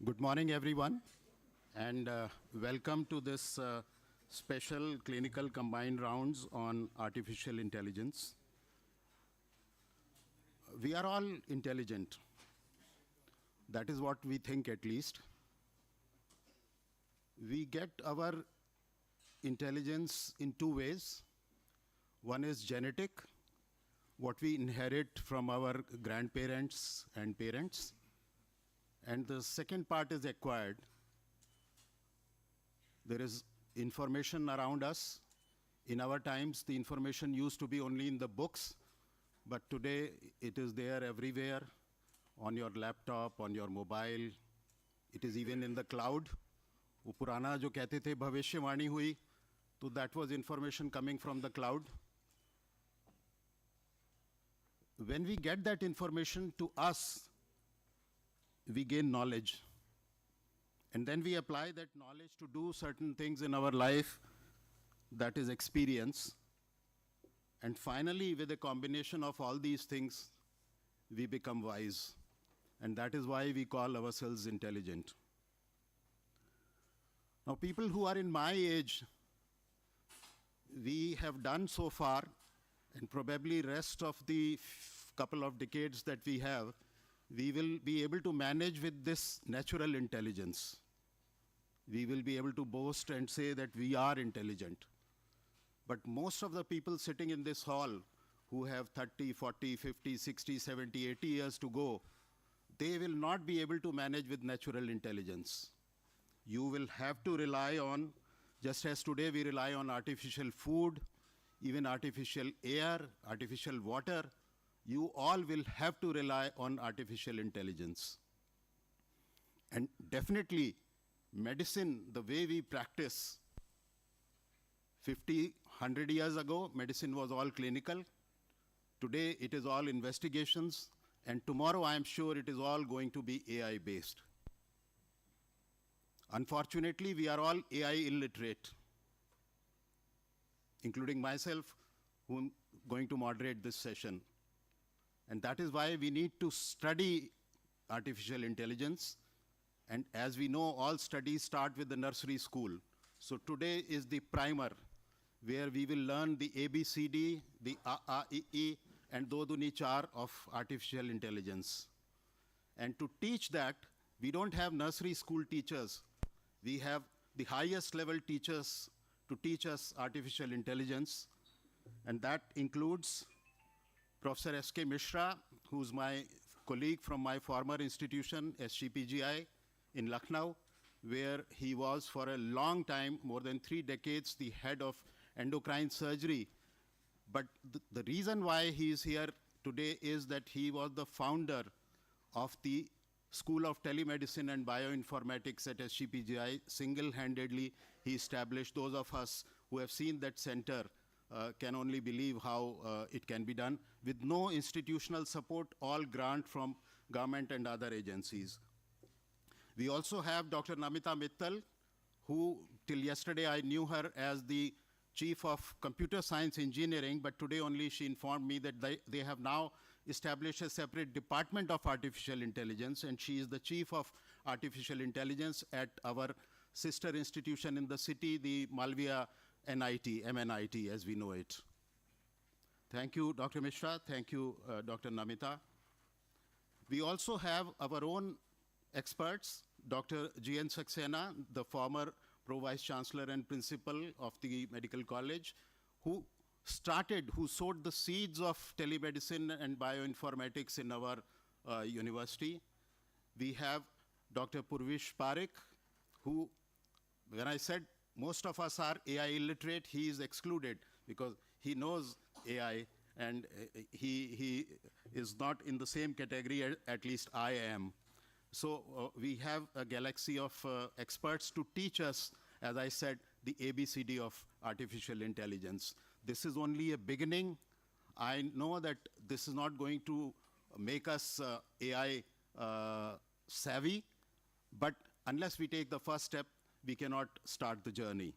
Good morning, everyone, and welcome to this special clinical combined rounds on artificial intelligence. We are all intelligent. That is what we think, at least. We get our intelligence in two ways. One is genetic, what we inherit from our grandparents and parents. And the second part is acquired. There is information around us. In our times, the information used to be only in the books, but today it is there everywhere, on your laptop, on your mobile. It is even in the cloud. वो पुराना जो कहते थे भविष्यवाणी हुई, तो that was information coming from the cloud. When we get that information to us, we gain knowledge. And then we apply that knowledge to do certain things in our life, that is experience. And finally, with a combination of all these things, we become wise. And that is why we call ourselves intelligent. Now, people who are in my age, we have done so far, and probably rest of the couple of decades that we have, we will be able to manage with this natural intelligence. We will be able to boast and say that we are intelligent. But most of the people sitting in this hall who have 30, 40, 50, 60, 70, 80 years to go, they will not be able to manage with natural intelligence. You will have to rely on, just as today we rely on artificial food, even artificial air, artificial water, you all will have to rely on artificial intelligence. And definitely, medicine, the way we practice, 50, 100 years ago, medicine was all clinical. Today, it is all investigations. And tomorrow, I am sure it is all going to be AI-based. Unfortunately, we are all AI illiterate, including myself, who am going to moderate this session. And that is why we need to study artificial intelligence. And as we know, all studies start with the nursery school. So today is the primer, where we will learn the ABCD, the AAEE, and Do Duni Char of artificial intelligence. And to teach that, we don't have nursery school teachers. We have the highest level teachers to teach us artificial intelligence. And that includes Professor S.K. Mishra, who's my colleague from my former institution, SGPGI, in Lucknow, where he was for a long time, more than 3 decades, the head of endocrine surgery. But the reason why he is here today is that he was the founder of the School of Telemedicine and Bioinformatics at SGPGI. Single-handedly, he established. Those of us who have seen that center can only believe how it can be done with no institutional support, all grant from government and other agencies. We also have Dr. Namita Mittal, who till yesterday I knew her as the chief of computer science engineering, but today only she informed me that they have now established a separate department of artificial intelligence, and she is the chief of artificial intelligence at our sister institution in the city, the Malviya NIT, MNIT, as we know it. Thank you, Dr. Mishra. Thank you, Dr. Namita. We also have our own experts, Dr. G.N. Saxena, the former Pro-Vice Chancellor and Principal of the Medical College, who sowed the seeds of telemedicine and bioinformatics in our university. We have Dr. Purvish Parekh, who, when I said most of us are AI illiterate, he is excluded because he knows AI and he is not in the same category, at least I am. So we have a galaxy of experts to teach us, as I said, the ABCD of artificial intelligence. This is only a beginning. I know that this is not going to make us AI savvy, but unless we take the first step, we cannot start the journey.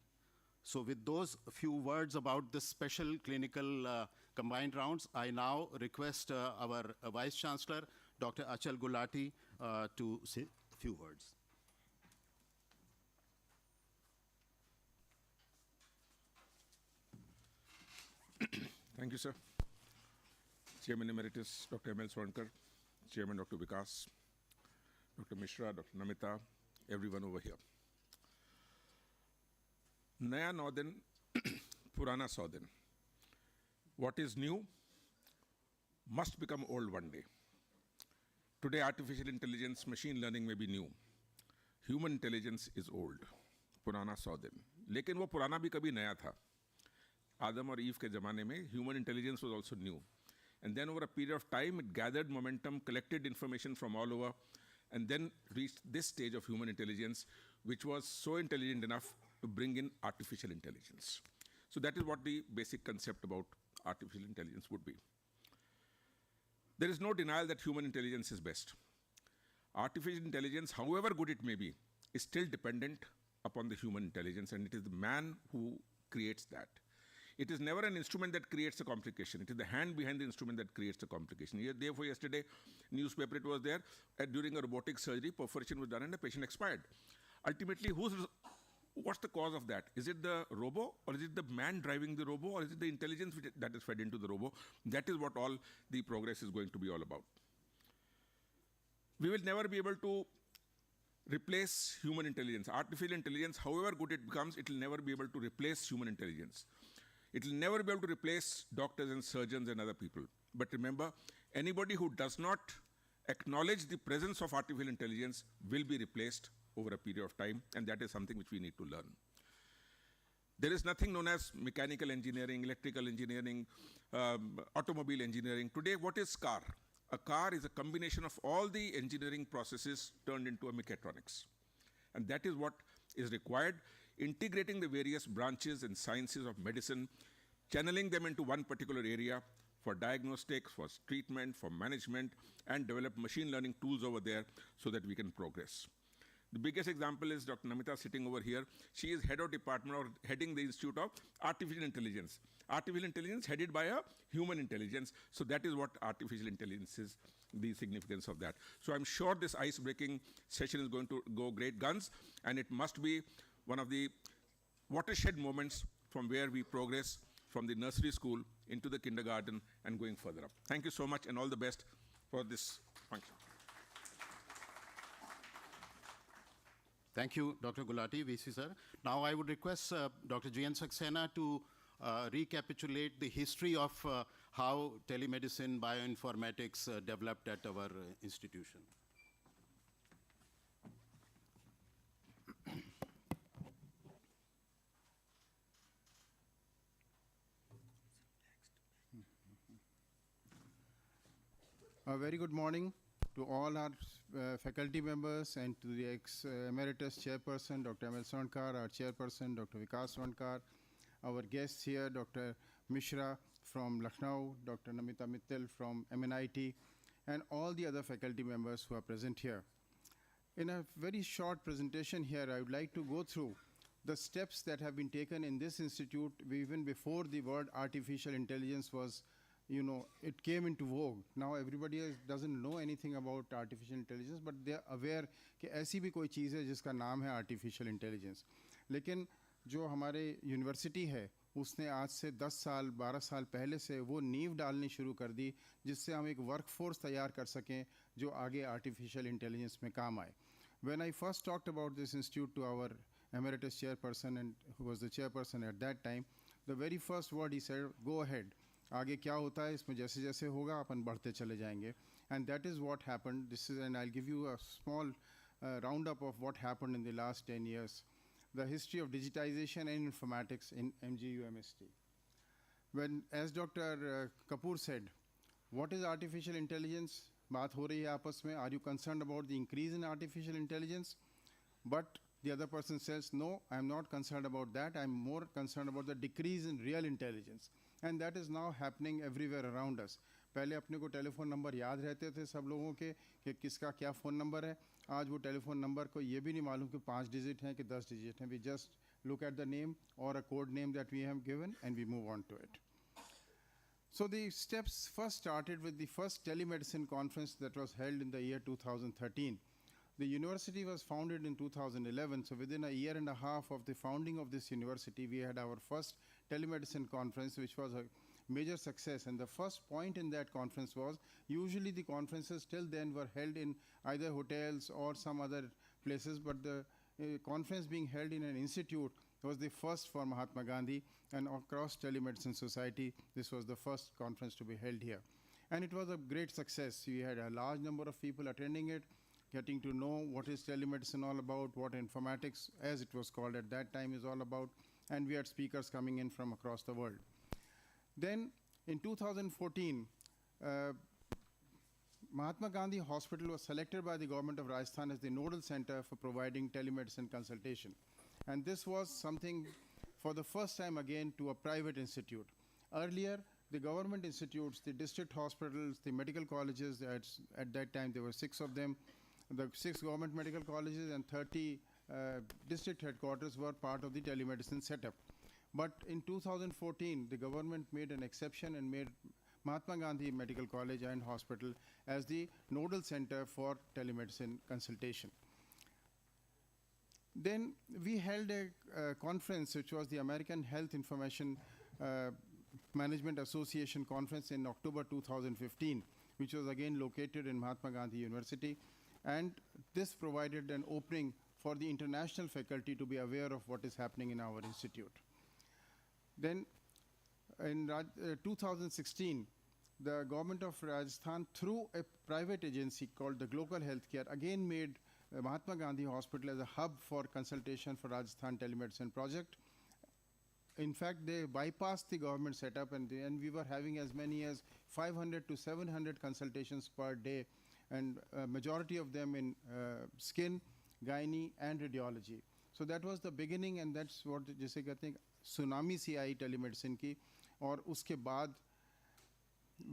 So with those few words about this special clinical combined rounds, I now request our Vice Chancellor, Dr. Achal Gulati, to say a few words. Thank you, sir. Chairman Emeritus Dr. M.L. Swankar, Chairman Dr. Vikas, Dr. Mishra, Dr. Namita, everyone over here. Naya नौ दिन, Purana 100 दिन. What is new must become old one day. Today, artificial intelligence, machine learning may be new. Human intelligence is old. पुराना 100 दिन. लेकिन वो पुराना भी कभी नया था. आदम और ईव के ज़माने में human intelligence was also new. And then over a period of time, it gathered momentum, collected information from all over, and then reached this stage of human intelligence, which was so intelligent enough to bring in artificial intelligence. So that is what the basic concept about artificial intelligence would be. There is no denial that human intelligence is best. Artificial intelligence, however good it may be, is still dependent upon the human intelligence, and it is the man who creates that. It is never an instrument that creates a complication. It is the hand behind the instrument that creates a complication. Therefore, yesterday, newspaper, it was there, during a robotic surgery, perforation was done and the patient expired. Ultimately, what's the cause of that? Is it the robo, or is it the man driving the robo, or is it the intelligence that is fed into the robo? That is what all the progress is going to be all about. We will never be able to replace human intelligence. Artificial intelligence, however good it becomes, it will never be able to replace human intelligence. It will never be able to replace doctors and surgeons and other people. But remember, anybody who does not acknowledge the presence of artificial intelligence will be replaced over a period of time, and that is something which we need to learn. There is nothing known as mechanical engineering, electrical engineering, automobile engineering. Today, what is car? A car is a combination of all the engineering processes turned into a mechatronics. And that is what is required, integrating the various branches and sciences of medicine, channeling them into one particular area for diagnostics, for treatment, for management, and develop machine learning tools over there so that we can progress. The biggest example is Dr. Namita sitting over here. She is head of department or heading the Institute of Artificial Intelligence. Artificial intelligence headed by a human intelligence. So that is what artificial intelligence is, the significance of that. So I'm sure this ice-breaking session is going to go great guns, and it must be one of the watershed moments from where we progress from the nursery school into the kindergarten and going further up. Thank you so much, and all the best for this function. Thank you, Dr. Gulati, VC sir. Now I would request Dr. G.N. Saxena to recapitulate the history of how telemedicine, bioinformatics developed at our institution. A very good morning to all our faculty members and to the emeritus chairperson, Dr. M.L. Swankar, our chairperson, Dr. Vikas Swankar, our guests here, Dr. Mishra from Lucknow, Dr. Namita Mittal from MNIT, and all the other faculty members who are present here. In a very short presentation here, I would like to go through the steps that have been taken in this institute even before the word artificial intelligence was, it came into vogue. Now everybody doesn't know anything about artificial intelligence, but they are aware कि ऐसी भी कोई चीज़ है जिसका नाम है artificial intelligence. लेकिन जो हमारे यूनिवर्सिटी है उसने आज से 10 साल 12 साल पहले से वो नींव डालनी शुरू कर दी जिससे हम एक वर्क फोर्स तैयार कर सकें जो आगे आर्टिफिशियल इंटेलिजेंस में काम आए. When I first talked about this institute to our emeritus chairperson and who was the chairperson at that time, the very first word he said, go ahead. आगे क्या होता है इसमें जैसे जैसे होगा अपन बढ़ते चले जाएंगे. And that is what happened. And I'll give you a small roundup of what happened in the last 10 years. The history of digitization and informatics in MGUMST. When, as Dr. Kapoor said, what is artificial intelligence? बात हो रही है आपस में. Are you concerned about the increase in artificial intelligence? But the other person says, no, I'm not concerned about that. I'm more concerned about the decrease in real intelligence. And that is now happening everywhere around us. पहले अपने को telephone number याद रहते थे सब लोगों के कि किसका क्या फ़ोन नंबर है. आज वो टेलीफोन नंबर को ये भी नहीं मालूम कि 5 डिजिट हैं कि 10 डिजिट हैं. We just look at the name or a code name that we have given and we move on to it. So the steps first started with the first telemedicine conference that was held in the year 2013. The university was founded in 2011, so within a year and a half of the founding of this university, we had our first telemedicine conference, which was major success. And the first point in that conference was, usually the conferences till then were held in either hotels or some other places, but the conference being held in an institute was the first for Mahatma Gandhi, and across Telemedicine Society, this was the first conference to be held here. And it was a great success. We had a large number of people attending it, getting to know what is telemedicine all about, what informatics, as it was called at that time, is all about, and we had speakers coming in from across the world. Then in 2014, Mahatma Gandhi Hospital was selected by the government of Rajasthan as the nodal center for providing telemedicine consultation. And this was something for the first time again to a private institute. Earlier, the government institutes, the district hospitals, the medical colleges, at that time there were 6 of them, the 6 government medical colleges and 30 district headquarters were part of the telemedicine setup. But in 2014, the government made an exception and made Mahatma Gandhi Medical College and Hospital as the nodal center for telemedicine consultation. Then we held a conference, which was the American Health Information Management Association conference in October 2015, which was again located in Mahatma Gandhi University. And this provided an opening for the international faculty to be aware of what is happening in our institute. Then in 2016, the government of Rajasthan, through a private agency called the Global Healthcare, again made Mahatma Gandhi Hospital as a hub for consultation for Rajasthan telemedicine project. In fact, they bypassed the government setup, and we were having as many as 500 to 700 consultations per day, and majority of them in skin, gynae, and radiology. So that was the beginning, and that's what जैसे कहते हैं tsunami सी आई telemedicine की, और उसके बाद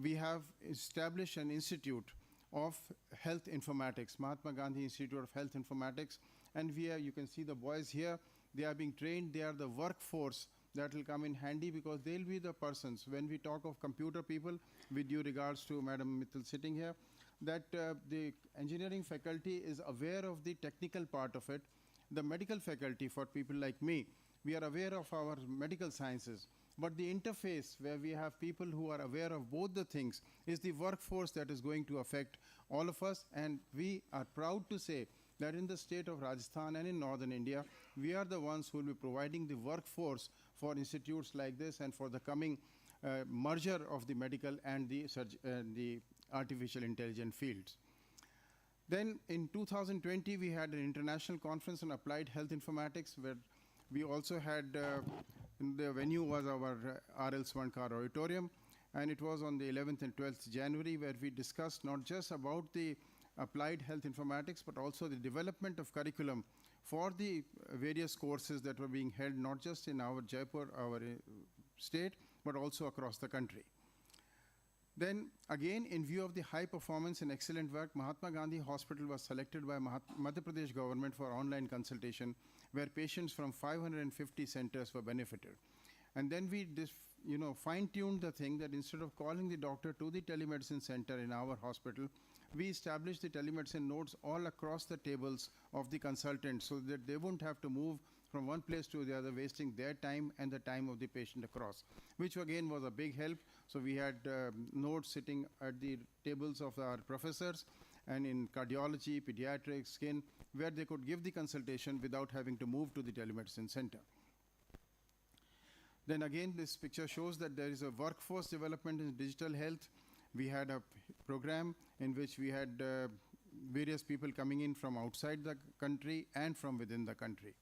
we have established an institute of health informatics, Mahatma Gandhi Institute of Health Informatics, and you can see the boys here, they are being trained, they are the workforce that will come in handy, because they'll be the persons, when we talk of computer people, with due regards to Madam Mittal sitting here, that the engineering faculty is aware of the technical part of it. The medical faculty, for people like me, we are aware of our medical sciences, but the interface where we have people who are aware of both the things is the workforce that is going to affect all of us. And we are proud to say that in the state of Rajasthan and in northern India, we are the ones who will be providing the workforce for institutes like this and for the coming merger of the medical and the artificial intelligence fields. Then in 2020, we had an international conference on applied health informatics, where we also had, the venue was our R.L. Swarnkar Auditorium, and it was on the 11th and 12th January, where we discussed not just about the applied health informatics, but also the development of curriculum for the various courses that were being held, not just in our Jaipur, our state, but also across the country. Then again, in view of the high performance and excellent work, Mahatma Gandhi Hospital was selected by Madhya Pradesh government for online consultation, where patients from 550 centers were benefited. And then we fine-tuned the thing that instead of calling the doctor to the telemedicine center in our hospital, we established the telemedicine nodes all across the tables of the consultants, so that they won't have to move from one place to the other, wasting their time and the time of the patient across, which again was a big help. So we had nodes sitting at the tables of our professors, and in cardiology, pediatrics, skin, where they could give the consultation without having to move to the telemedicine center. Then again, this picture shows that there is a workforce development in digital health. We had a program in which we had various people coming in from outside the country and from within the country.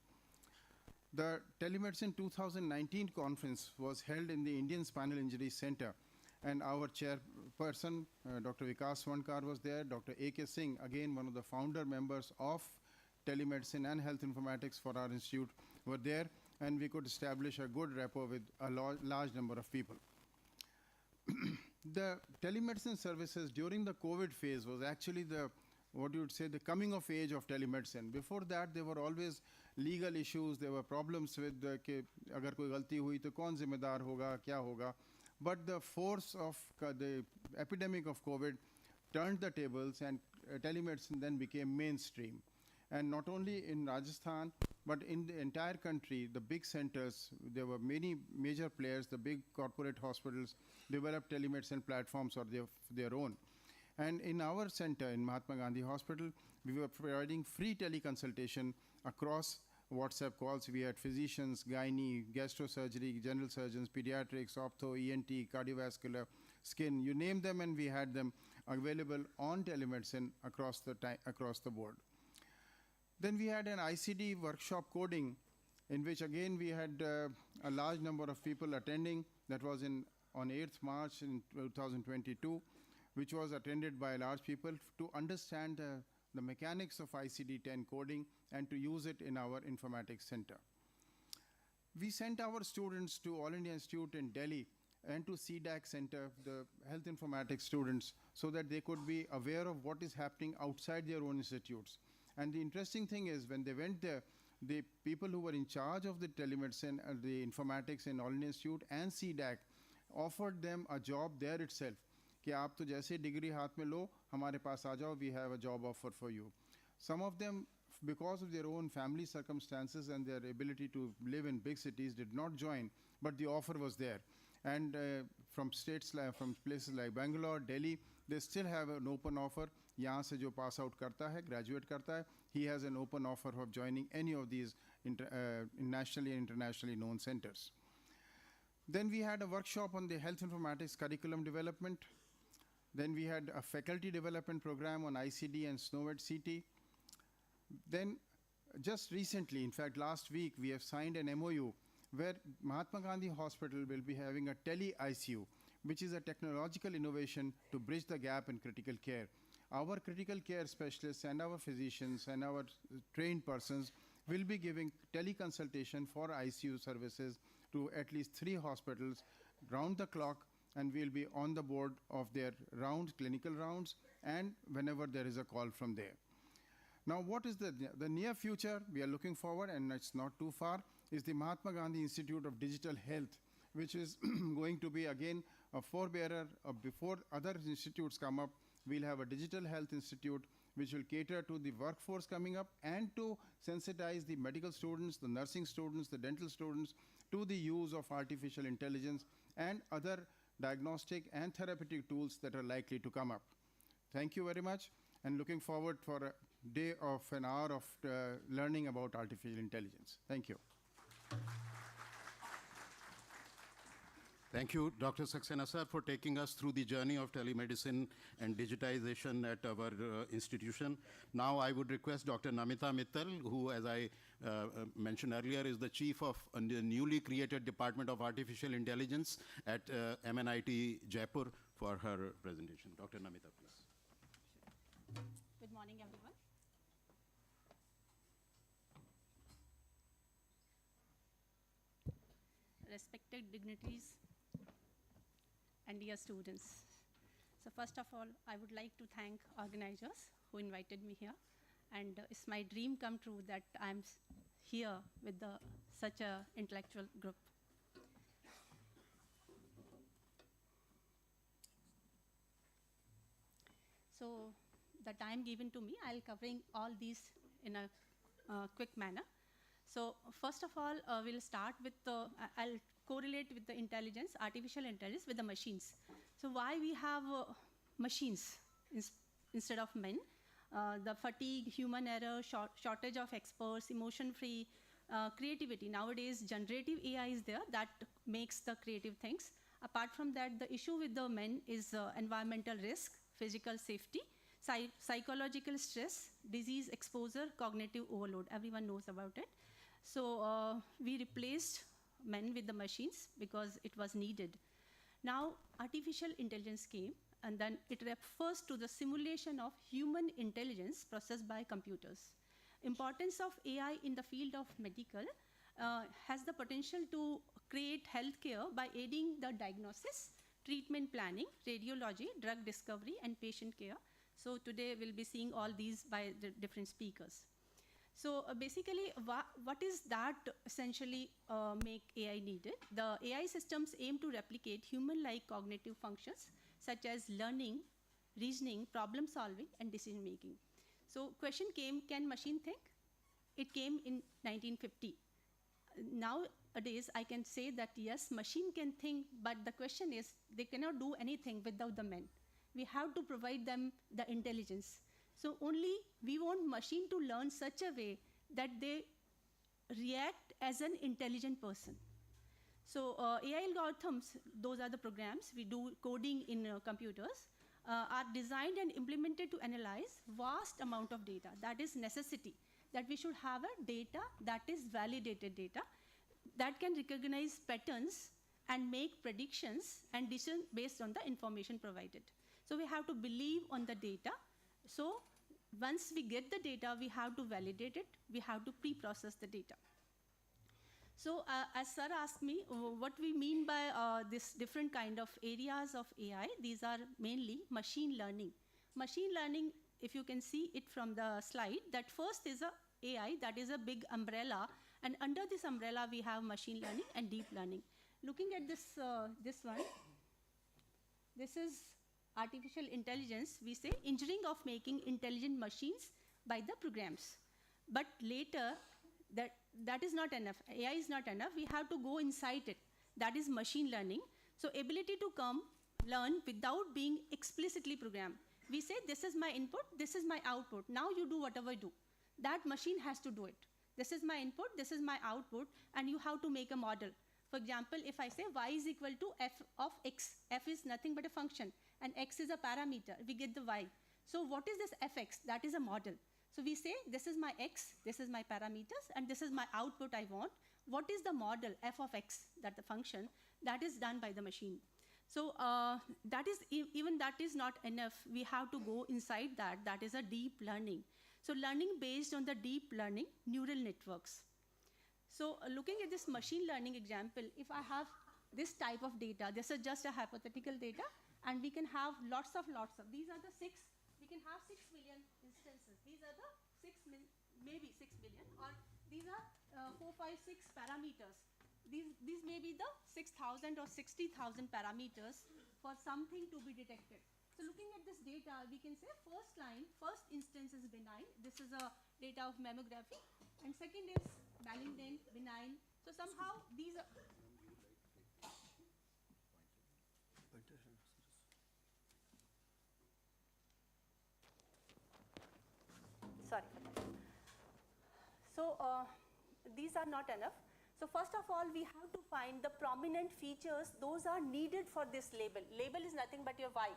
The Telemedicine 2019 conference was held in the Indian Spinal Injury Center, and our chairperson, Dr. Vikas Swarnkar, was there. Dr. A.K. Singh, again one of the founder members of telemedicine and health informatics for our institute, were there, and we could establish a good rapport with a large number of people. The telemedicine services during the COVID phase was actually the coming of age of telemedicine. Before that, there were always legal issues, there were problems with agar koi galti hui to kaun zimmedar hoga, kya hoga. But the force of the epidemic of COVID turned the tables, and telemedicine then became mainstream. And not only in Rajasthan, But in the entire country, the big centers, there were many major players, the big corporate hospitals developed telemedicine platforms of their own. And in our center, in Mahatma Gandhi Hospital, we were providing free teleconsultation across WhatsApp calls. We had physicians, gynae, gastrosurgery, general surgeons, pediatrics, optho, ENT, cardiovascular, skin, you name them, and we had them available on telemedicine across the board. Then we had an ICD workshop coding, in which again we had a large number of people attending. That was on 8th March in 2022, which was attended by large people to understand the mechanics of ICD-10 coding and to use it in our informatics center. We sent our students to All India Institute in Delhi and to CDAC Center, the health informatics students, so that they could be aware of what is happening outside their own institutes. And the interesting thing is, when they went there, the people who were in charge of the telemedicine, the informatics in All India Institute and CDAC offered them a job there itself. कि आप तो जैसे degree हाथ में लो हमारे पास आ जाओ, we have a job offer for you. Some of them, because of their own family circumstances and their ability to live in big cities, did not join, but the offer was there. And from places like Bangalore, Delhi, they still have an open offer. यहाँ से जो pass out करता है, graduate करता है, he has an open offer of joining any of these nationally and internationally known centers. Then we had a workshop on the health informatics curriculum development. Then we had a faculty development program on ICD and SNOVED CT. Then just recently, in fact last week, we have signed an MOU where Mahatma Gandhi Hospital will be having a tele-ICU, which is a technological innovation to bridge the gap in critical care. Our critical care specialists and our physicians and our trained persons will be giving teleconsultation for ICU services to at least 3 hospitals round the clock, and we'll be on the board of their rounds, clinical rounds, and whenever there is a call from there. Now, what is the near future? We are looking forward, and it's not too far, is the Mahatma Gandhi Institute of Digital Health, which is going to be again a forebearer of before other institutes come up. We'll have a digital health institute which will cater to the workforce coming up and to sensitize the medical students, the nursing students, the dental students to the use of artificial intelligence and other diagnostic and therapeutic tools that are likely to come up. Thank you very much, and looking forward for a day of an hour of learning about artificial intelligence. Thank you. Thank you, Dr. Saxena sir, for taking us through the journey of telemedicine and digitization at our institution. Now I would request Dr. Namita Mittal, who, as I mentioned earlier, is the chief of the newly created Department of Artificial Intelligence at MNIT Jaipur, for her presentation. Dr. Namita, please. Good morning, everyone. Respected dignitaries and dear students. So first of all, I would like to thank organizers who invited me here. And it's my dream come true that I'm here with such a intellectual group. So the time given to me, I'll covering all these in a quick manner. So first of all, we'll start with I'll correlate with the intelligence, artificial intelligence with the machines. So why we have machines instead of men? The fatigue, human error, shortage of experts, emotion-free creativity. Nowadays, generative AI is there that makes the creative things. Apart from that, the issue with the men is environmental risk, physical safety, psychological stress, disease exposure, cognitive overload. Everyone knows about it. So we replaced men with the machines because it was needed. Now, artificial intelligence came, and then it refers to the simulation of human intelligence processed by computers. Importance of AI in the field of medical has the potential to create healthcare by aiding the diagnosis, treatment planning, radiology, drug discovery, and patient care. So today we'll be seeing all these by the different speakers. So basically, what is that essentially make AI needed? The AI systems aim to replicate human-like cognitive functions such as learning, reasoning, problem solving, and decision making. So question came, can machine think? it came in 1950. Nowadays, I can say that yes, machine can think, but the question is, they cannot do anything without the man. We have to provide them the intelligence. So only we want machine to learn such a way that they react as an intelligent person. So AI algorithms, those are the programs, we do coding in computers, are designed and implemented to analyze vast amount of data. That is necessity, that we should have a data that is validated data, that can recognize patterns and make predictions and decisions based on the information provided. So we have to believe on the data. So once we get the data, we have to validate it, we have to pre-process the data. So as sir asked me, what we mean by this different kind of areas of AI, these are mainly machine learning. Machine learning, if you can see it from the slide, that first is a AI, that is a big umbrella, and under this umbrella we have machine learning and deep learning. Looking at this, this one, this is artificial intelligence. We say engineering of making intelligent machines by the programs. But later, that is not enough. AI is not enough. We have to go inside it. That is machine learning. So ability to learn without being explicitly programmed. We say, this is my input, this is my output. Now you do whatever you do. That machine has to do it. This is my input, this is my output, and you have to make a model. For example, if I say y is equal to f of x, f is nothing but a function, and x is a parameter, we get the y. So what is this fx? That is a model. So we say, this is my x, this is my parameters, and this is my output I want. What is the model, f of x, that the function, that is done by the machine. So that is, even that is not enough. We have to go inside that. That is a deep learning. So learning based on the deep learning neural networks. So looking at this machine learning example, if I have this type of data, this is just a hypothetical data, and we can have lots of, these are the we can have 6 million instances. These are the maybe 6 million, or these are 4, 5, 6 parameters. These may be the 6,000 or 60,000 parameters for something to be detected. So looking at this data, we can say first instance is benign. This is a data of mammography. And second is malignant, benign. So somehow these are... Sorry for that. So these are not enough. So first of all, we have to find the prominent features. Those are needed for this label. Label is nothing but your Y.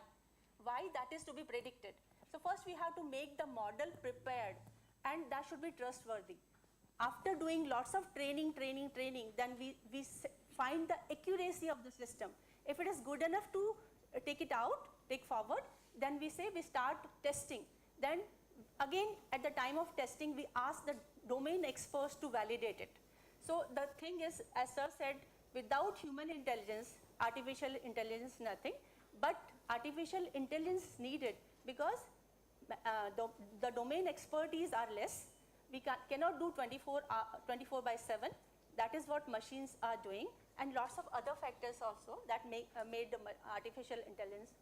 Y that is to be predicted. So first we have to make the model prepared, and that should be trustworthy. After doing lots of training, then we find the accuracy of the system. If it is good enough to take forward, then we say we start testing. Then again, at the time of testing, we ask the domain experts to validate it. So the thing is, as sir said, without human intelligence, artificial intelligence, nothing. But artificial intelligence is needed because the domain expertise are less. We cannot do 24/7. That is what machines are doing, and lots of other factors also that made the artificial intelligence.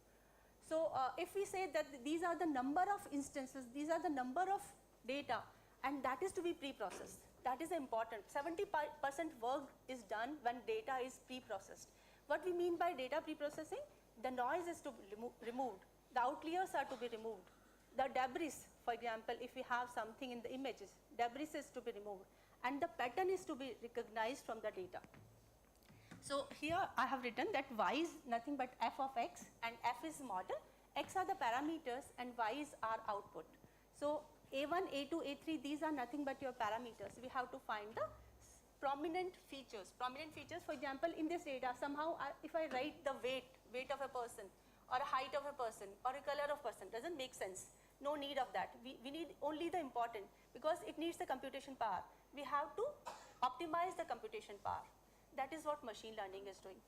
So if we say that these are the number of instances, these are the number of data, and that is to be pre-processed. That is important. 70% work is done when data is pre-processed. What we mean by data pre-processing? The noise is to be removed. The outliers are to be removed. The debris, for example, if we have something in the images, debris is to be removed. And the pattern is to be recognized from the data. So here I have written that y is nothing but f of x, and f is model, x are the parameters, and y is our output. So A1, A2, A3, these are nothing but your parameters. We have to find the prominent features. Prominent features, for example, in this data, somehow if I write the weight of a person, or a height of a person, or a color of a person, doesn't make sense. No need of that. We need only the important, because it needs the computation power. We have to optimize the computation power. That is what machine learning is doing.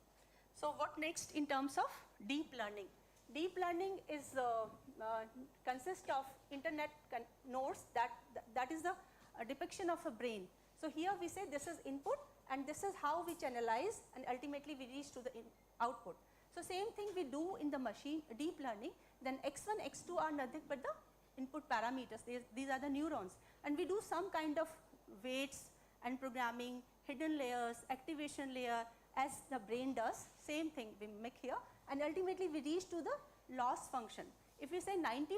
So what next in terms of deep learning? Deep learning is consists of internet nodes that is the depiction of a brain. So here we say this is input, and this is how we channelize, and ultimately we reach to the output. So same thing we do in the machine deep learning. Then x1, x2 are nothing but the input parameters. These are the neurons, and we do some kind of weights and programming, hidden layers, activation layer as the brain does, same thing we mimic here, and ultimately we reach to the loss function. If we say 90%,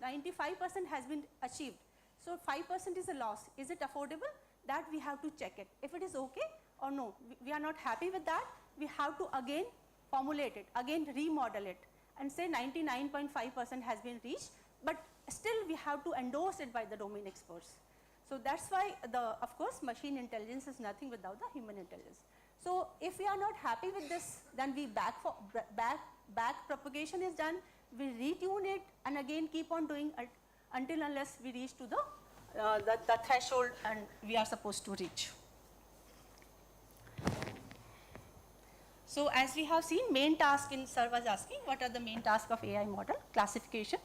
95% has been achieved, so 5% is a loss. Is it affordable? That we have to check it. If it is okay or no, we are not happy with that, we have to again formulate it, again remodel it, and say 99.5% has been reached, but still we have to endorse it by the domain experts. So that's why of course, machine intelligence is nothing without the human intelligence. So if we are not happy with this, then we back propagation is done, we retune it, and again keep on doing it until unless we reach to the threshold and we are supposed to reach. So as we have seen, main task in sir was asking, what are the main tasks of AI model? Classification.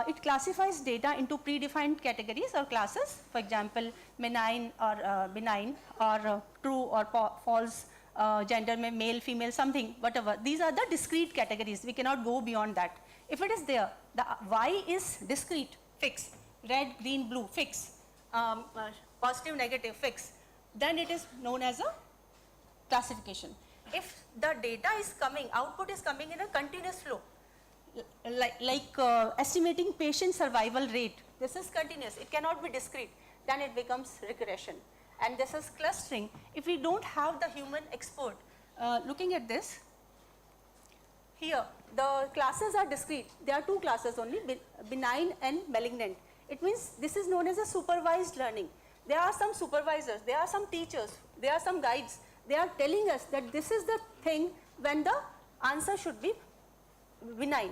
It classifies data into predefined categories or classes, for example, benign or true or false, gender, male, female, something, whatever. These are the discrete categories. We cannot go beyond that. If it is there, the Y is discrete, fixed, red, green, blue, fixed, positive, negative, fixed, then it is known as a classification. If the data is coming, output is coming in a continuous flow, like estimating patient survival rate, this is continuous, it cannot be discrete, then it becomes regression. And this is clustering. If we don't have the human expert, looking at this, here, the classes are discrete. There are two classes only, benign and malignant. It means this is known as a supervised learning. There are some supervisors, there are some teachers, there are some guides. They are telling us that this is the thing when the answer should be benign.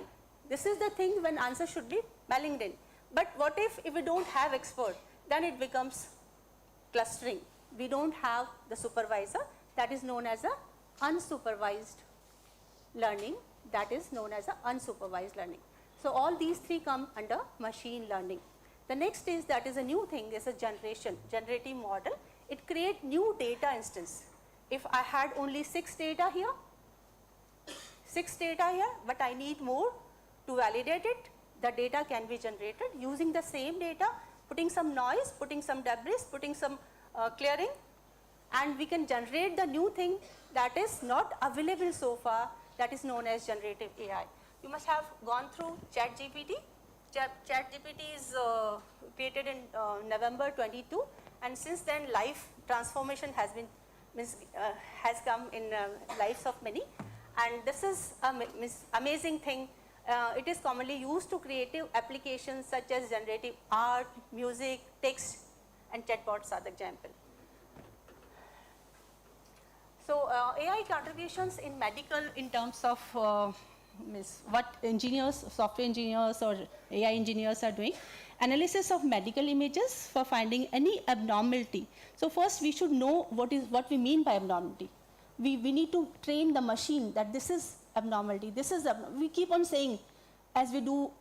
This is the thing when answer should be malignant. But what if we don't have expert? Then it becomes clustering. We don't have the supervisor. That is known as a unsupervised learning. That is known as a unsupervised learning. So all these three come under machine learning. The next is, that is a new thing, is a generative model. It creates new data instance. If I had only 6 data here, but I need more to validate it, the data can be generated using the same data, putting some noise, putting some debris, putting some clearing, and we can generate the new thing that is not available so far, that is known as generative AI. You must have gone through ChatGPT. ChatGPT is created in November 22, and since then life transformation has been has come in lives of many, and this is an amazing thing. It is commonly used to creative applications such as generative art, music, text, and chatbots are the example. So AI contributions in medical in terms of what engineers, software engineers or AI engineers are doing. Analysis of medical images for finding any abnormality. So first we should know what we mean by abnormality. We need to train the machine that this is abnormality, this is we keep on saying, as we do,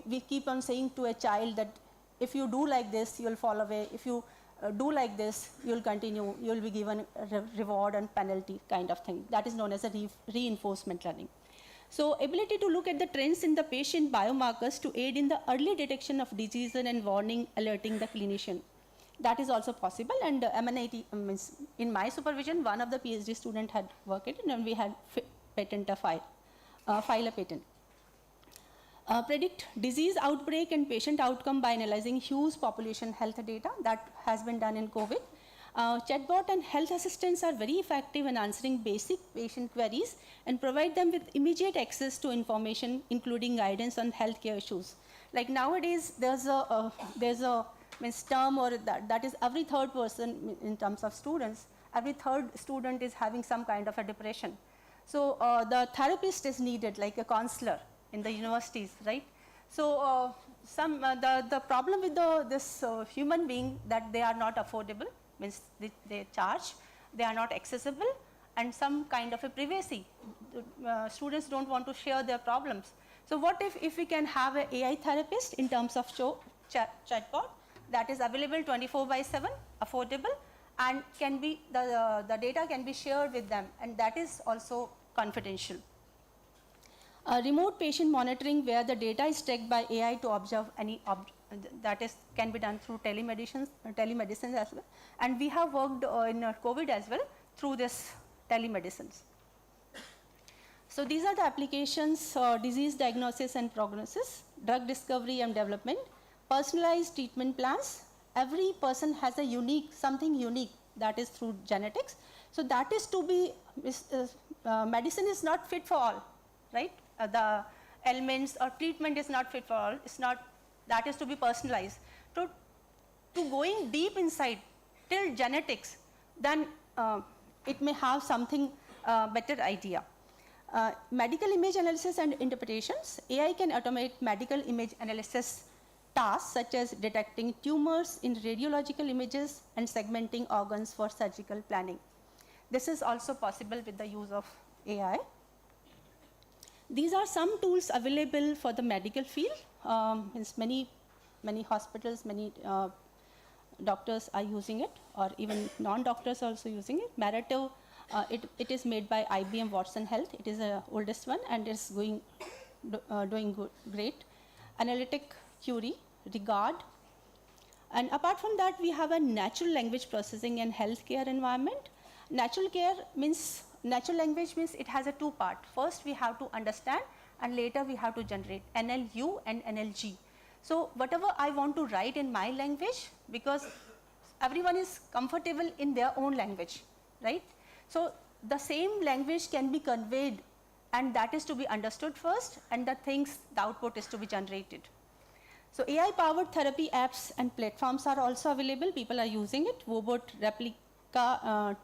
we keep on saying to a child that if you do like this, you'll fall away. If you do like this, you'll continue, you'll be given a reward and penalty kind of thing. That is known as a reinforcement learning. So ability to look at the trends in the patient biomarkers to aid in the early detection of disease and warning, alerting the clinician. That is also possible, and MNIT, means in my supervision, one of the PhD student had worked it, and we had file a patent. Predict disease outbreak and patient outcome by analyzing huge population health data. That has been done in COVID. Chatbot and health assistants are very effective in answering basic patient queries and provide them with immediate access to information, including guidance on healthcare issues. Like nowadays, there's a term, or that is every third person in terms of students, every third student is having some kind of a depression. So the therapist is needed, like a counselor in the universities, right? So the problem with this human being, that they are not affordable, means they charge, they are not accessible, and some kind of a privacy. Students don't want to share their problems. So what if we can have an AI therapist in terms of chatbot that is available 24/7, affordable, and can be the data can be shared with them, and that is also confidential. Remote patient monitoring, where the data is tracked by AI to observe any that is can be done through telemedicine as well, and we have worked in COVID as well through this telemedicines. So these are the applications: disease diagnosis and prognosis, drug discovery and development, personalized treatment plans. Every person has a something unique, that is through genetics. So that is to be, medicine is not fit for all, right? The elements or treatment is not fit for all. It's not, that is to be personalized. To going deep inside till genetics, then it may have something better idea. Medical image analysis and interpretations. AI can automate medical image analysis tasks such as detecting tumors in radiological images and segmenting organs for surgical planning. This is also possible with the use of AI. These are some tools available for the medical field. Many hospitals, many doctors are using it, or even non-doctors also using it. Marato, it is made by IBM Watson Health. It is the oldest one and is doing great. Analytic Curie, Regard. And apart from that, we have a natural language processing and healthcare environment. Natural language means it has a two part. First, we have to understand, and later we have to generate NLU and NLG. So whatever I want to write in my language, because everyone is comfortable in their own language, right? So the same language can be conveyed, and that is to be understood first, and the output is to be generated. So AI-powered therapy apps and platforms are also available. People are using it. Wobot, Replica,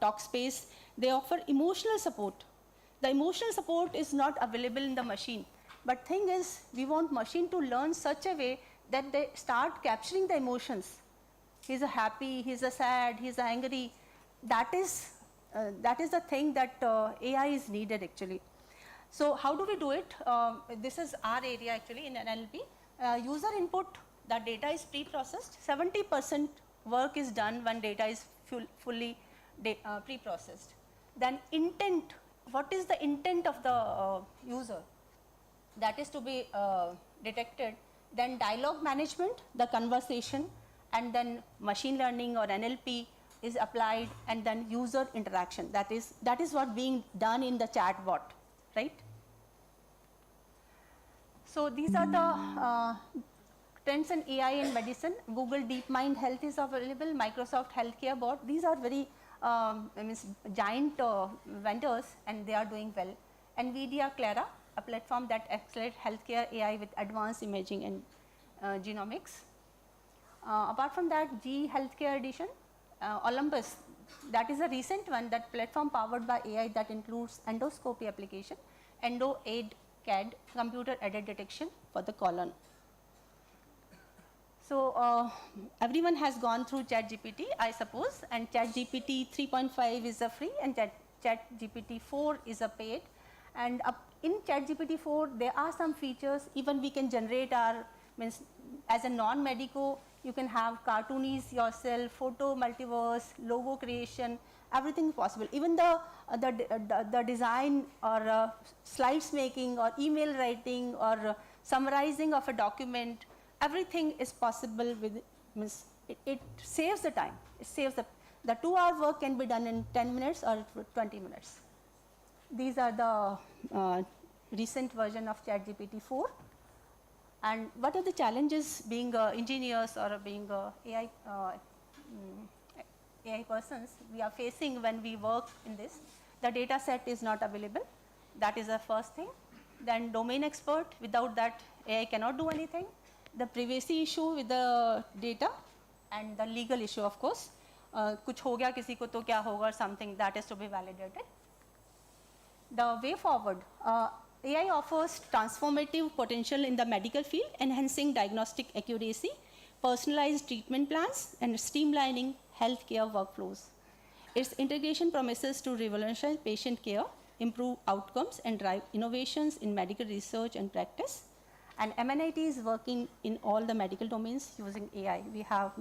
Talkspace, they offer emotional support. The emotional support is not available in the machine. But thing is, we want machine to learn such a way that they start capturing the emotions. He's a happy, he's a sad, he's angry. That is the thing that AI is needed actually. So how do we do it? This is our area actually in NLP. User input, the data is pre-processed. 70% work is done when data is fully pre-processed. Then intent, what is the intent of the user? That is to be detected. Then dialogue management, the conversation, and then machine learning or NLP is applied, and then user interaction. That is what being done in the chatbot, right? So these are the trends in AI in medicine. Google DeepMind Health is available, Microsoft Healthcare Bot. These are very giant vendors, and they are doing well. NVIDIA Clara, a platform that accelerates healthcare AI with advanced imaging and genomics. Apart from that, GE Healthcare Edition, Olympus, that is a recent one, that platform powered by AI that includes endoscopy application, EndoAid CAD, computer aided detection for the colon. So everyone has gone through ChatGPT, I suppose, and ChatGPT 3.5 is a free, and ChatGPT 4 is a paid. And in ChatGPT 4, there are some features. Even we can generate as a non-medico, you can have cartoonies yourself, photo multiverse, logo creation, everything possible. Even the design or slides making or email writing or summarizing of a document, everything is possible with, it saves the time. It saves the 2-hour work can be done in 10 minutes or 20 minutes. These are the recent version of ChatGPT 4. And what are the challenges being engineers or being AI persons we are facing when we work in this? The data set is not available. That is the first thing. Then domain expert, without that AI cannot do anything. The privacy issue with the data, and the legal issue, of course. Kuch ho gaya kisi ko to kya hoga, or something that is to be validated. The way forward, AI offers transformative potential in the medical field, enhancing diagnostic accuracy, personalized treatment plans, and streamlining healthcare workflows. Its integration promises to revolutionize patient care, improve outcomes, and drive innovations in medical research and practice. And MNIT is working in all the medical domains using AI. We have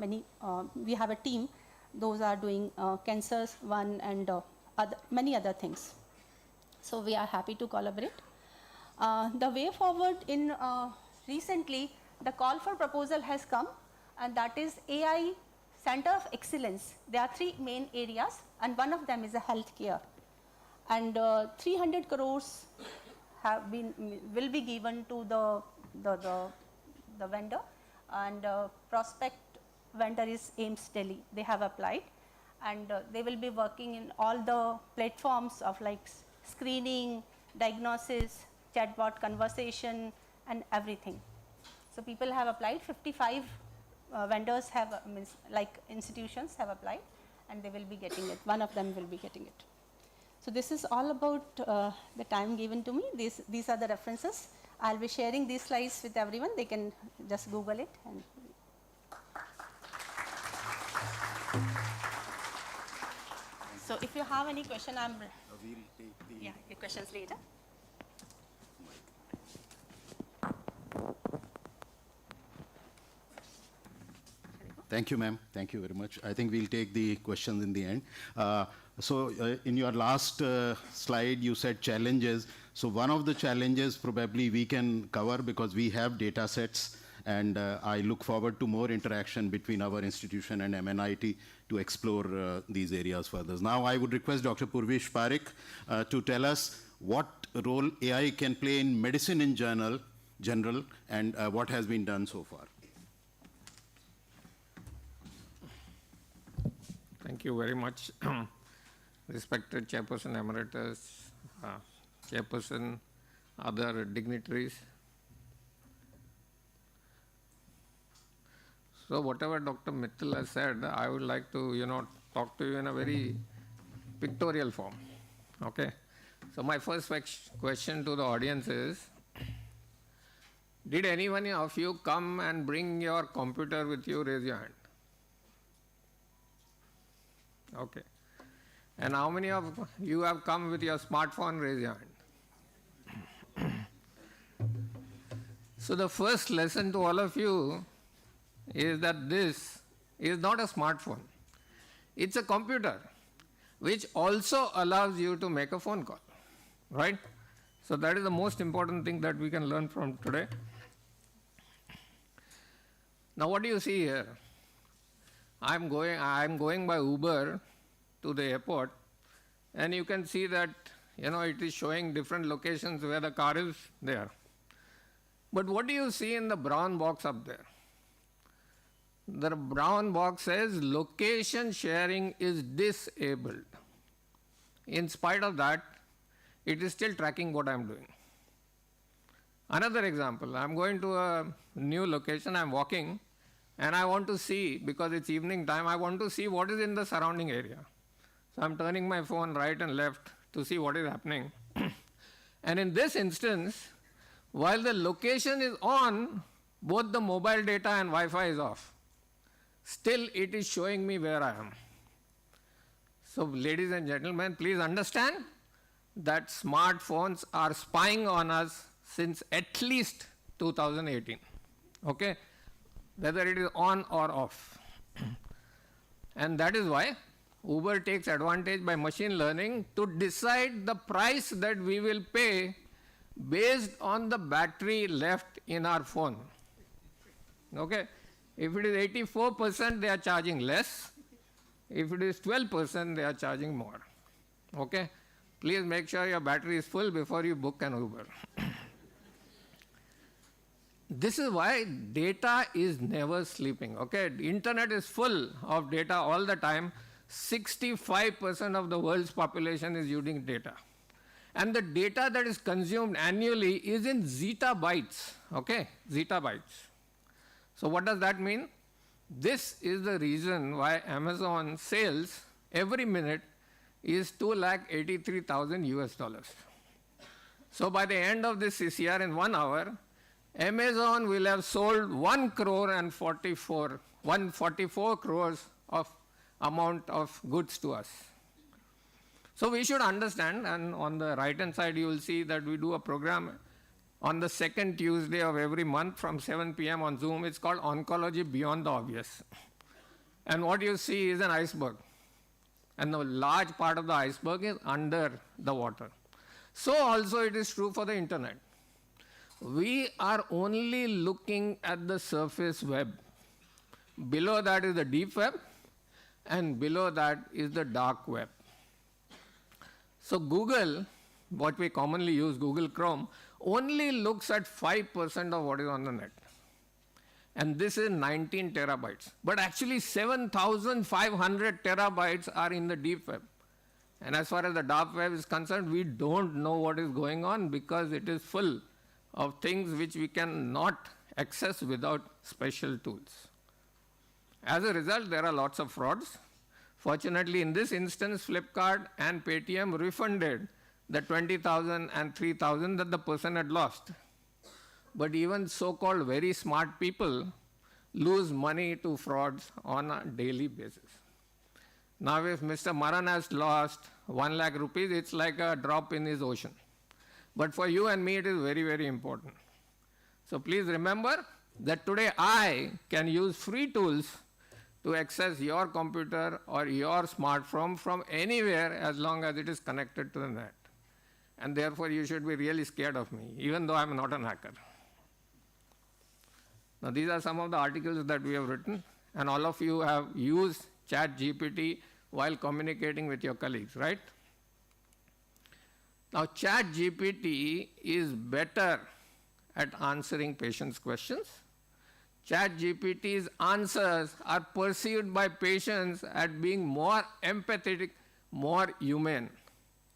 we have a team. Those are doing cancers one and many other things. So we are happy to collaborate. The way forward in recently, the call for proposal has come, and that is AI Center of Excellence. There are 3 main areas, and one of them is a healthcare. And 300 crores will be given to the vendor, and prospect vendor is AIMS Delhi. They have applied, and they will be working in all the platforms of like screening, diagnosis, chatbot conversation, and everything. So people have applied. 55 vendors have, like institutions have applied, and they will be getting it. One of them will be getting it. So this is all about the time given to me. These are the references. I'll be sharing these slides with everyone. They can just Google it. And so if you have any question, We'll take the your questions later. Thank you, ma'am. Thank you very much. I think we'll take the questions in the end. In your last slide, you said challenges. So one of the challenges probably we can cover because we have data sets, and I look forward to more interaction between our institution and MNIT to explore these areas further. Now I would request Dr. Purvish Parekh to tell us what role AI can play in medicine in general, and what has been done so far. Thank you very much, respected Chairperson Emeritus, Chairperson, other dignitaries. So whatever Dr. Mittal has said, I would like to, talk to you in a very pictorial form, okay? So my first question to the audience is, did anyone of you come and bring your computer with you? Raise your hand. Okay. And how many of you have come with your smartphone? Raise your hand. So the first lesson to all of you is that this is not a smartphone. It's a computer, which also allows you to make a phone call, right? So that is the most important thing that we can learn from today. Now what do you see here? I'm going by Uber to the airport, and you can see that it is showing different locations where the car is there. But what do you see in the brown box up there? The brown box says location sharing is disabled. In spite of that, it is still tracking what I'm doing. Another example, I'm going to a new location, I'm walking, and I want to see, because it's evening time, I want to see what is in the surrounding area. So I'm turning my phone right and left to see what is happening. And in this instance, while the location is on, both the mobile data and Wi-Fi is off. Still, it is showing me where I am. So ladies and gentlemen, please understand that smartphones are spying on us since at least 2018, okay? Whether it is on or off. And that is why Uber takes advantage by machine learning to decide the price that we will pay based on the battery left in our phone. Okay? If it is 84%, they are charging less. If it is 12%, they are charging more. Okay? Please make sure your battery is full before you book an Uber. This is why data is never sleeping, okay? The internet is full of data all the time. 65% of the world's population is using data. And the data that is consumed annually is in zettabytes, okay? Zettabytes. So what does that mean? This is the reason why Amazon sales every minute is $283,000 US. So by the end of this CCR in 1 hour, Amazon will have sold 144 crores of amount of goods to us. So we should understand, and on the right hand side you will see that we do a program on the second Tuesday of every month from 7 p.m. on Zoom. It's called Oncology Beyond the Obvious. And what you see is an iceberg. And the large part of the iceberg is under the water. So also it is true for the internet. we are only looking at the surface web. Below that is the deep web, and below that is the dark web. So Google, what we commonly use, Google Chrome, only looks at 5% of what is on the net. And this is 19 terabytes. But actually 7,500 terabytes are in the deep web. And as far as the dark web is concerned, we don't know what is going on because it is full of things which we cannot access without special tools. As a result, there are lots of frauds. Fortunately, in this instance, Flipkart and Paytm refunded the 20,000 and 3,000 that the person had lost. But even so-called very smart people lose money to frauds on a daily basis. Now, if Mr. Maran has lost 1 lakh rupees, it's like a drop in his ocean. But for you and me, it is very, very important. So please remember that today I can use free tools to access your computer or your smartphone from anywhere as long as it is connected to the net. And therefore, you should be really scared of me, even though I'm not an hacker. Now, these are some of the articles that we have written, and all of you have used ChatGPT while communicating with your colleagues, right? Now, ChatGPT is better at answering patients' questions. ChatGPT's answers are perceived by patients as being more empathetic, more humane.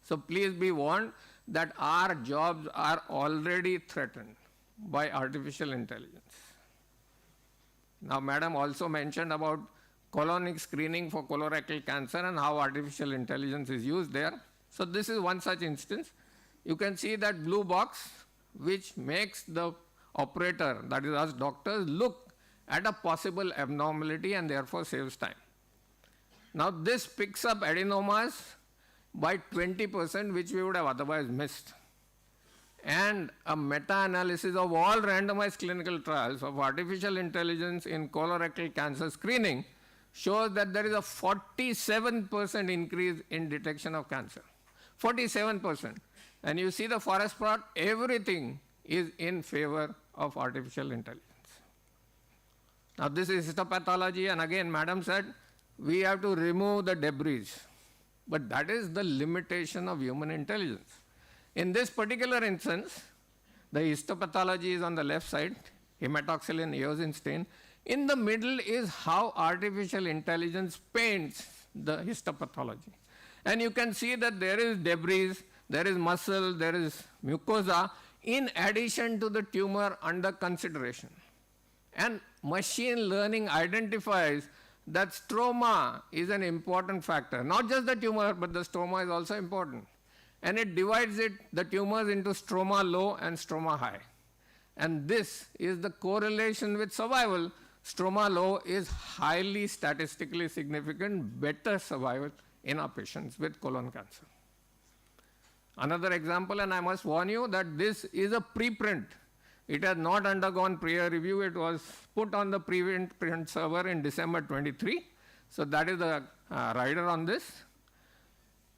So please be warned that our jobs are already threatened by artificial intelligence. Now, Madam also mentioned about colonic screening for colorectal cancer and how artificial intelligence is used there. So this is one such instance. You can see that blue box, which makes the operator, that is us doctors, look at a possible abnormality and therefore saves time. Now this picks up adenomas by 20%, which we would have otherwise missed. And a meta-analysis of all randomized clinical trials of artificial intelligence in colorectal cancer screening shows that there is a 47% increase in detection of cancer. 47%. And you see the forest plot, everything is in favor of artificial intelligence. Now this is histopathology, and again, Madam said, we have to remove the debris. But that is the limitation of human intelligence. In this particular instance, the histopathology is on the left side, hematoxylin eosin stain. In the middle is how artificial intelligence paints the histopathology. And you can see that there is debris, there is muscle, there is mucosa, in addition to the tumor under consideration. And machine learning identifies that stroma is an important factor. Not just the tumor, but the stroma is also important. And it divides the tumors into stroma low and stroma high. And this is the correlation with survival. Stroma low is highly statistically significant, better survival in our patients with colon cancer. Another example, and I must warn you that this is a preprint. It has not undergone peer review. It was put on the preprint server in December 23. So that is the rider on this.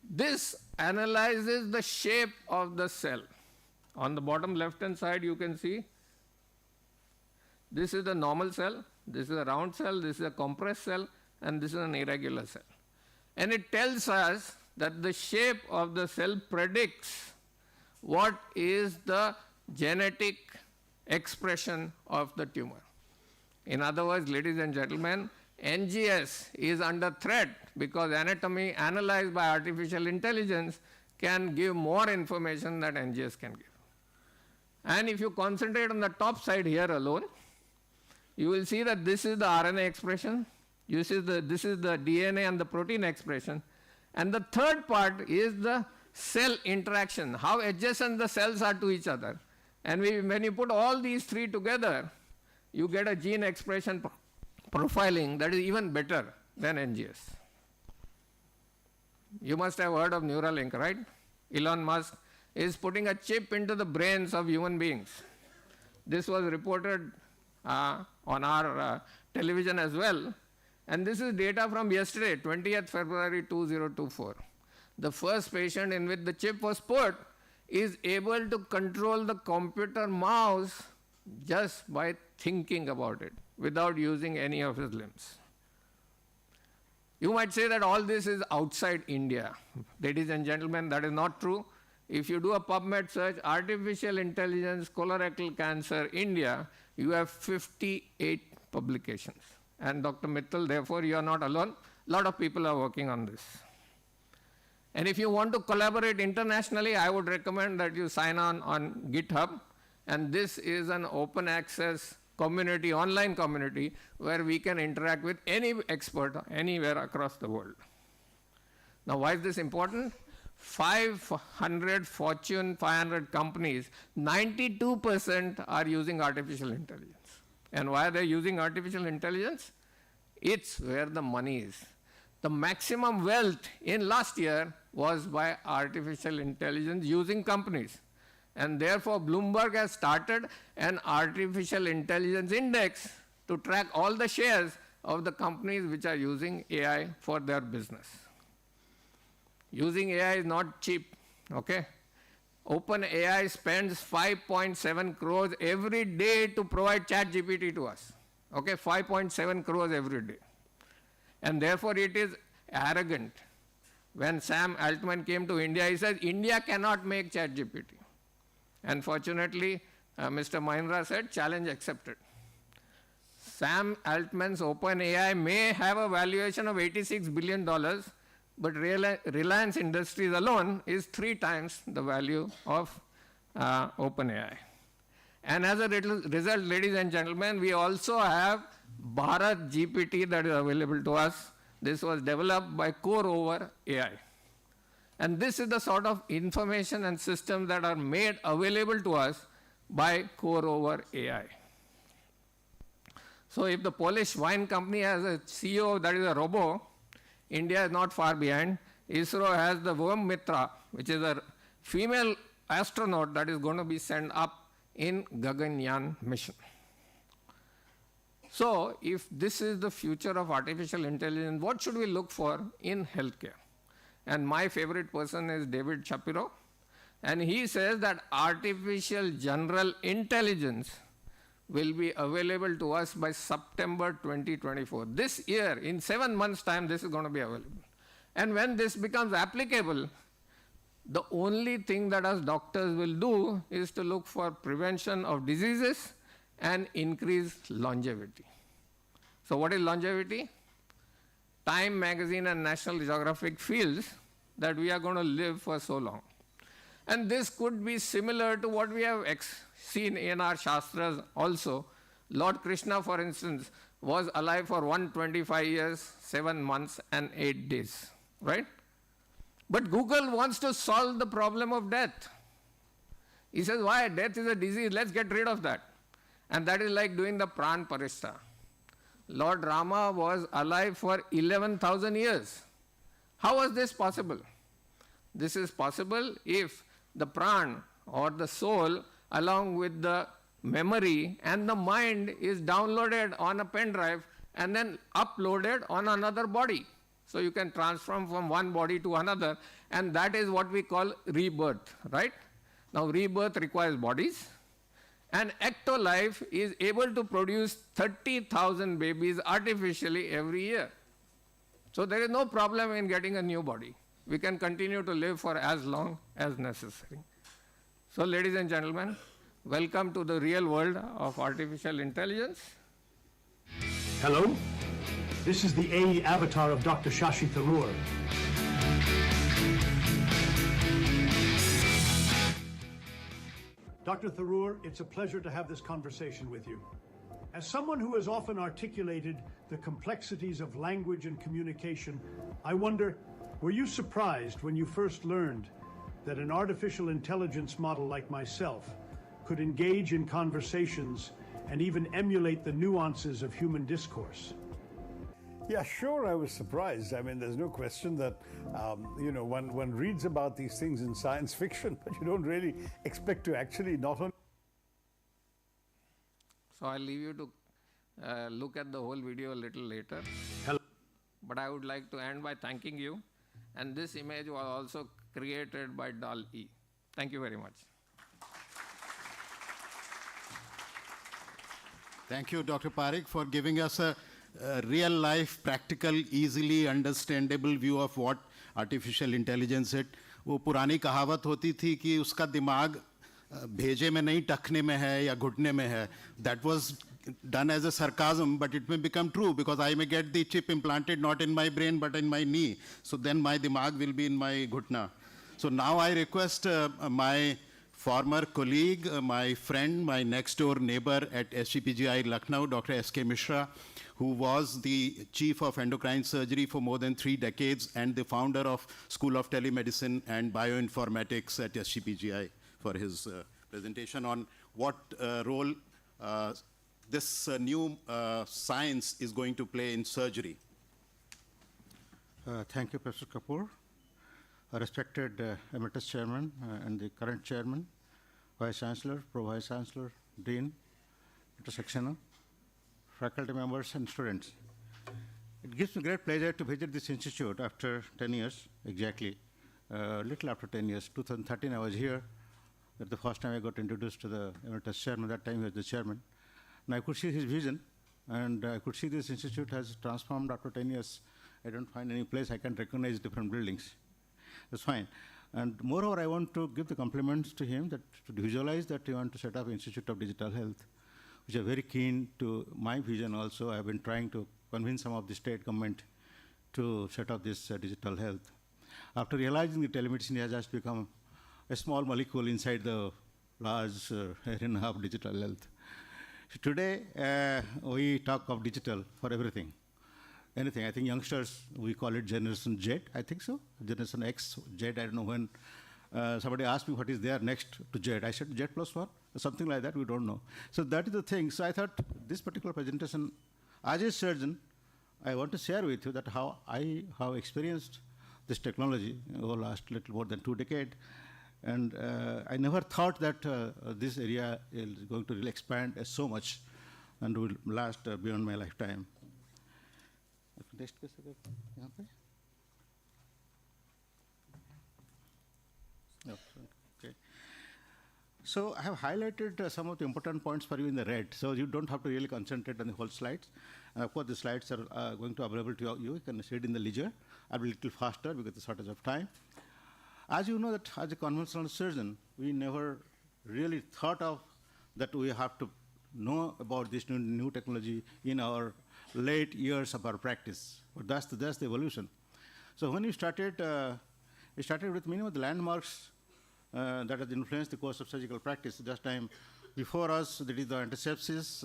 This analyzes the shape of the cell. On the bottom left-hand side, you can see this is the normal cell, this is a round cell, this is a compressed cell, and this is an irregular cell. And it tells us that the shape of the cell predicts what is the genetic expression of the tumor. In other words, ladies and gentlemen, NGS is under threat because anatomy analyzed by artificial intelligence can give more information than NGS can give. And if you concentrate on the top side here alone, you will see that this is the RNA expression, this is the DNA and the protein expression, and the third part is the cell interaction, how adjacent the cells are to each other. And when you put all these three together, you get a gene expression profiling that is even better than NGS. You must have heard of Neuralink, right? Elon Musk is putting a chip into the brains of human beings. This was reported on our television as well. And this is data from yesterday, 20th February 2024. The first patient in which the chip was put is able to control the computer mouse just by thinking about it without using any of his limbs. You might say that all this is outside India. Ladies and gentlemen, that is not true. If you do a PubMed search, artificial intelligence, colorectal cancer, India, you have 58 publications. And Dr. Mittal, therefore, you are not alone. A lot of people are working on this. And if you want to collaborate internationally, I would recommend that you sign on GitHub. And this is an open access community, online community, where we can interact with any expert anywhere across the world. Now, why is this important? 500 Fortune 500 companies, 92% are using artificial intelligence. And why are they using artificial intelligence? It's where the money is. The maximum wealth in last year was by artificial intelligence using companies. And therefore, Bloomberg has started an artificial intelligence index to track all the shares of the companies which are using AI for their business. Using AI is not cheap, okay? OpenAI spends 5.7 crores every day to provide ChatGPT to us, okay? 5.7 crores every day. And therefore, it is arrogant. When Sam Altman came to India, he said, India cannot make ChatGPT. And fortunately, Mr. Mahindra said, challenge accepted. Sam Altman's OpenAI may have a valuation of $86 billion, but Reliance Industries alone is 3 times the value of OpenAI. And as a result, ladies and gentlemen, we also have Bharat GPT that is available to us. This was developed by Core Over AI. And this is the sort of information and systems that are made available to us by Core Over AI. So if the Polish wine company has a CEO that is a robot, India is not far behind. ISRO has the Vyom Mitra, which is a female astronaut that is going to be sent up in Gaganyaan mission. So if this is the future of artificial intelligence, what should we look for in healthcare? And my favorite person is David Shapiro. And he says that artificial general intelligence will be available to us by September 2024. This year, in 7 months' time, this is going to be available. And when this becomes applicable, the only thing that us doctors will do is to look for prevention of diseases and increase longevity. So what is longevity? Time magazine and National Geographic feels that we are going to live for so long. And this could be similar to what we have seen in our Shastras also. Lord Krishna, for instance, was alive for 125 years, 7 months, and 8 days, right? But Google wants to solve the problem of death. He says, why? Death is a disease, let's get rid of that. And that is like doing the Pran Parishta. Lord Rama was alive for 11,000 years. How was this possible? This is possible if the pran or the soul along with the memory and the mind is downloaded on a pen drive and then uploaded on another body. So you can transform from one body to another, and that is what we call rebirth, right? Now rebirth requires bodies, and Ectolife is able to produce 30,000 babies artificially every year. So there is no problem in getting a new body. We can continue to live for as long as necessary. So ladies and gentlemen, welcome to the real world of artificial intelligence. Hello, this is the AE avatar of Dr. Shashi Tharoor. Dr. Tharoor, it's a pleasure to have this conversation with you. As someone who has often articulated the complexities of language and communication, I wonder, were you surprised when you first learned that an artificial intelligence model like myself could engage in conversations and even emulate the nuances of human discourse? Yeah, sure, I was surprised. I mean, there's no question that, one reads about these things in science fiction, but you don't really expect to actually not only... So I'll leave you to look at the whole video a little later. Hello. But I would like to end by thanking you. And this image was also created by DALL-E. Thank you very much. Thank you, Dr. Parekh, for giving us a real-life, practical, easily understandable view of what artificial intelligence is. वो पुरानी कहावत होती थी कि उसका दिमाग भेजे में नहीं टखने में है या घुटने में है. That was done as a sarcasm, but it may become true because I may get the chip implanted not in my brain but in my knee. So then my dimag will be in my ghutna. So now I request my former colleague, my friend, my next door neighbor at SGPGI Lucknow, Dr. S.K. Mishra, who was the chief of endocrine surgery for more than 3 decades and the founder of School of Telemedicine and Bioinformatics at SGPGI, for his presentation on what role this new science is going to play in surgery. Thank you, Professor Kapoor. Respected Emeritus Chairman and the current Chairman, Vice Chancellor, Pro-Vice Chancellor, Dean, Dr. Saxena, faculty members and students. It gives me great pleasure to visit this institute after 10 years, exactly, little after 10 years. 2013 I was here. That's the first time I got introduced to the Emeritus Chairman. That time he was the Chairman. And I could see his vision, and I could see this institute has transformed after 10 years. I don't find any place I can recognize different buildings. That's fine. And moreover, I want to give the compliments to him that to visualize that you want to set up Institute of Digital Health, which are very keen to my vision also. I've been trying to convince some of the state government to set up this digital health. After realizing that telemedicine has just become a small molecule inside the large arena of digital health. So today, we talk of digital for everything. Anything. I think youngsters, we call it Generation Z, I think so. Generation X, Z, I don't know when. Somebody asked me what is there next to Z. I said Z plus 1, or something like that, we don't know. So that is the thing. So I thought this particular presentation, as a surgeon, I want to share with you that how I have experienced this technology over the last little more than 2 decades. And I never thought that this area is going to really expand so much and will last beyond my lifetime. Next case, okay. So I have highlighted some of the important points for you in the red, so you don't have to really concentrate on the whole slides. And of course, the slides are going to be available to you. You can see it in the ledger. I'll be a little faster because of the shortage of time. As you know that as a conventional surgeon, we never really thought of that we have to know about this new technology in our late years of our practice. But that's the evolution. So when we started with many of the landmarks that have influenced the course of surgical practice. Just time before us, there is the antisepsis,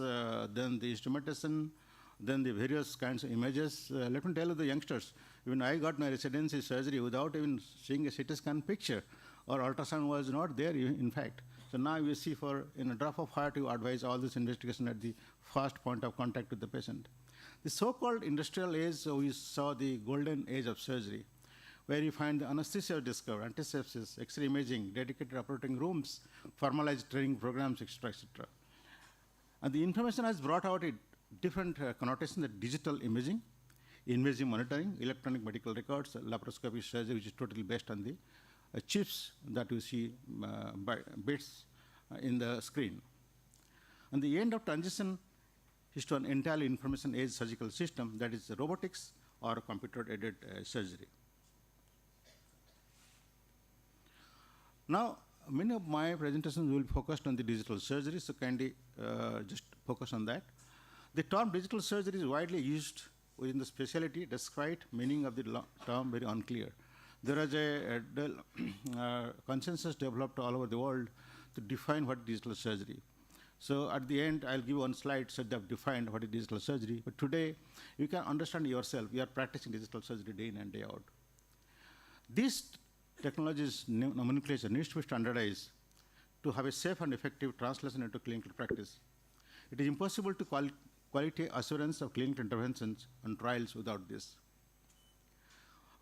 then the instrumentation, then the various kinds of images. Let me tell you, the youngsters, even I got my residency surgery without even seeing a CT scan picture, or ultrasound was not there, in fact. So now you see in a drop of heart, you advise all this investigation at the first point of contact with the patient. The so-called industrial age, we saw the golden age of surgery, where you find the anesthesia discovered, antisepsis, X-ray imaging, dedicated operating rooms, formalized training programs, etc., etc. And the information has brought out a different connotation, the digital imaging, invasive monitoring, electronic medical records, laparoscopy surgery, which is totally based on the chips that you see by bits in the screen. And the end of transition is to an entirely information age surgical system, that is robotics or computer-aided surgery. Now, many of my presentations will focus on the digital surgery, so kindly just focus on that. The term digital surgery is widely used within the specialty, despite meaning of the term very unclear. There is a consensus developed all over the world to define what digital surgery. So at the end, I'll give one slide so they've defined what is digital surgery. But today, you can understand yourself. You are practicing digital surgery day in and day out. This technology's nomenclature needs to be standardized to have a safe and effective translation into clinical practice. It is impossible to quality assurance of clinical interventions and trials without this.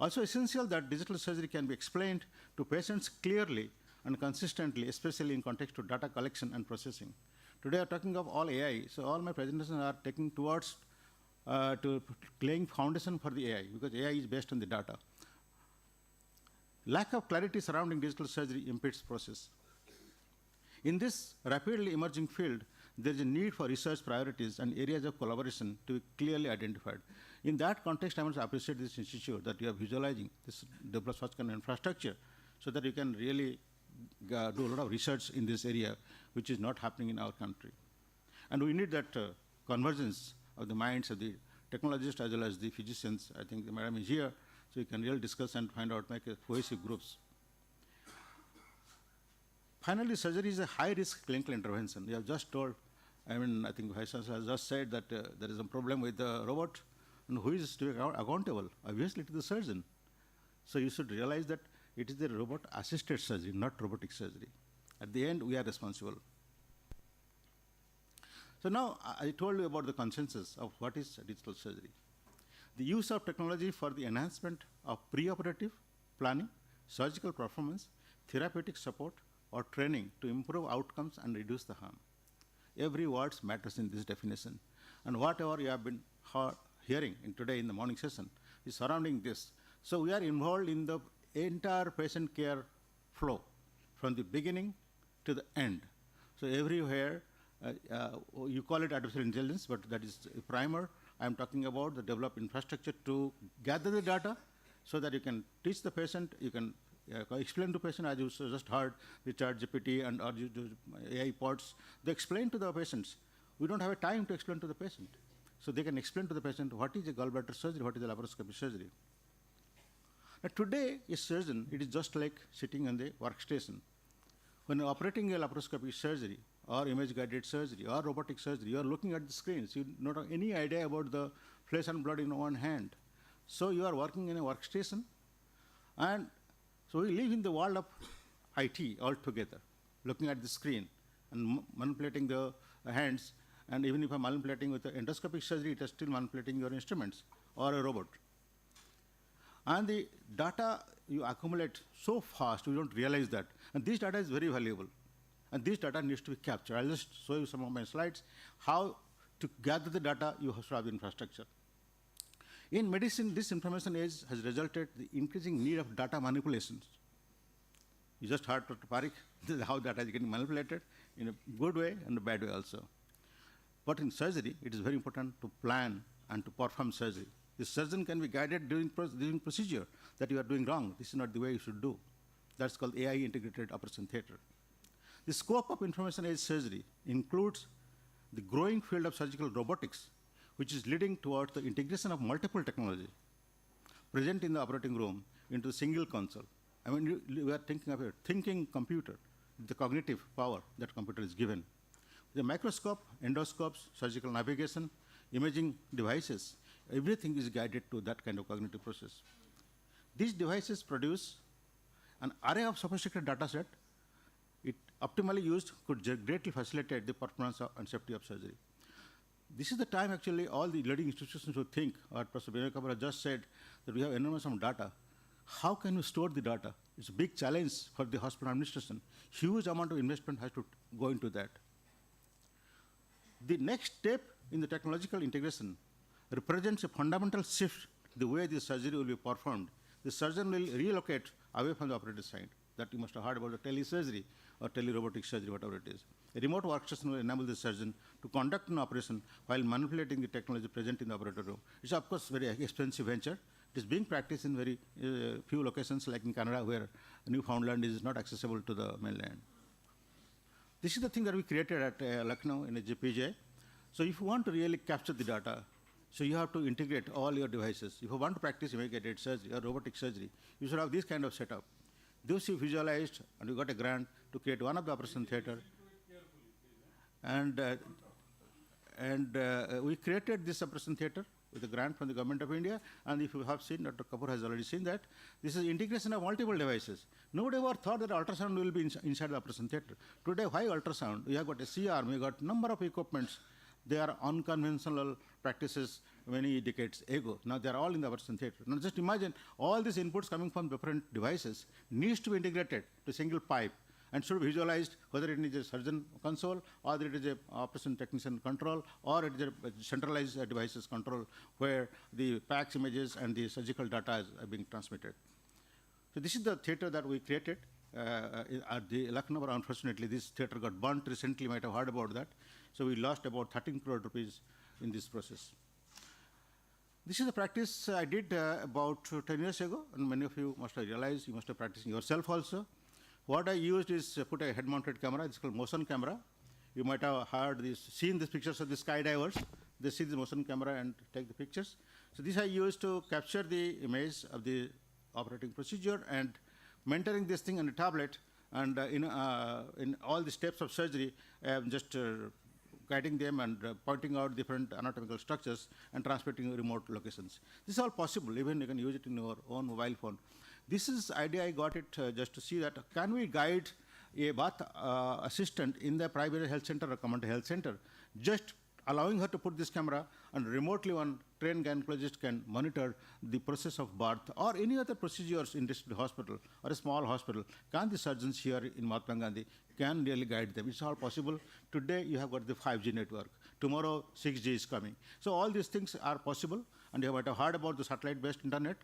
Also essential that digital surgery can be explained to patients clearly and consistently, especially in context of data collection and processing. Today I'm talking of all AI, so all my presentations are taking towards to laying foundation for the AI, because AI is based on the data. Lack of clarity surrounding digital surgery impedes process. In this rapidly emerging field, there is a need for research priorities and areas of collaboration to be clearly identified. In that context, I want to appreciate this institute that you are visualizing this develop such kind of infrastructure so that you can really do a lot of research in this area, which is not happening in our country. And we need that convergence of the minds of the technologists as well as the physicians. I think the madam is here, so you can really discuss and find out, make a cohesive groups. Finally, surgery is a high-risk clinical intervention. You have just told, I think Vice Chancellor has just said that there is a problem with the robot, and who is to be accountable? Obviously, to the surgeon. So you should realize that it is the robot-assisted surgery, not robotic surgery. At the end, we are responsible. So now, I told you about the consensus of what is digital surgery. The use of technology for the enhancement of preoperative planning, surgical performance, therapeutic support, or training to improve outcomes and reduce the harm. Every word matters in this definition. And whatever you have been hearing today in the morning session is surrounding this. So we are involved in the entire patient care flow, from the beginning to the end. So everywhere, you call it artificial intelligence, but that is a primer. I'm talking about the developed infrastructure to gather the data so that you can teach the patient, you can explain to patient, as you just heard, the ChatGPT and or AI pods, they explain to the patients. We don't have a time to explain to the patient. So they can explain to the patient what is a gallbladder surgery, what is a laparoscopy surgery. Now today, a surgeon, it is just like sitting on the workstation. When operating a laparoscopy surgery, or image-guided surgery, or robotic surgery, you are looking at the screens. You don't have any idea about the flesh and blood in one hand. So you are working in a workstation, and so we live in the world of IT altogether, looking at the screen and manipulating the hands, and even if I'm manipulating with the endoscopic surgery, it is still manipulating your instruments or a robot. And the data you accumulate so fast, you don't realize that. And this data is very valuable. And this data needs to be captured. I'll just show you some of my slides, how to gather the data, you have to have the infrastructure. In medicine, this information age has resulted in the increasing need of data manipulations. You just heard Dr. Parikh, this is how data is getting manipulated in a good way and a bad way also. But in surgery, it is very important to plan and to perform surgery. The surgeon can be guided during procedure that you are doing wrong. This is not the way you should do. That's called AI integrated operation theater. The scope of information age surgery includes the growing field of surgical robotics, which is leading towards the integration of multiple technology present in the operating room into a single console. I mean, we are thinking of a thinking computer, the cognitive power that computer is given. The microscope, endoscopes, surgical navigation, imaging devices, everything is guided to that kind of cognitive process. These devices produce an array of sophisticated data set. It optimally used could greatly facilitate the performance and safety of surgery. This is the time actually all the leading institutions should think, or Professor Vinay Kabra just said that we have enormous amount of data. How can we store the data? It's a big challenge for the hospital administration. Huge amount of investment has to go into that. The next step in the technological integration represents a fundamental shift in the way the surgery will be performed. The surgeon will relocate away from the operative site. That you must have heard about the telesurgery or telerobotic surgery, whatever it is. A remote workstation will enable the surgeon to conduct an operation while manipulating the technology present in the operating room. It's of course very expensive venture. It is being practiced in very few locations like in Canada where Newfoundland is not accessible to the mainland. This is the thing that we created at Lucknow in a GPJ. So if you want to really capture the data, so you have to integrate all your devices. If you want to practice image-guided surgery or robotic surgery, you should have this kind of setup. Those you visualized, and you got a grant to create one of the operation theater. And we created this operation theater with a grant from the government of India. And if you have seen, Dr. Kapoor has already seen that, this is integration of multiple devices. Nobody ever thought that ultrasound will be inside the operation theater. Today, why ultrasound? We have got a C-arm, we got number of equipments. They are unconventional practices many decades ago. Now they are all in the operation theater. Now just imagine all these inputs coming from different devices needs to be integrated to a single pipe and should be visualized whether it is a surgeon console or it is a operation technician control or it is a centralized devices control where the PACS images and the surgical data is being transmitted. So this is the theater that we created at the Lucknow. Unfortunately, this theater got burnt recently. You might have heard about that. So we lost about 13 crore rupees in this process. This is the practice I did about 10 years ago, and many of you must have realized, you must have practiced yourself also. What I used is put a head-mounted camera. It's called motion camera. You might have seen these pictures of the skydivers. They see the motion camera and take the pictures. So this I used to capture the image of the operating procedure and mentoring this thing on a tablet, and in all the steps of surgery, just guiding them and pointing out different anatomical structures and transmitting remote locations. This is all possible. Even you can use it in your own mobile phone. This is idea I got it just to see that can we guide a bath assistant in the private health center or community health center, just allowing her to put this camera, and remotely one trained gynecologist can monitor the process of birth or any other procedures in district hospital or a small hospital. Can the surgeons here in Mahatma Gandhi can really guide them? It's all possible. Today you have got the 5G network. Tomorrow 6G is coming. So all these things are possible, and you might have heard about the satellite-based internet.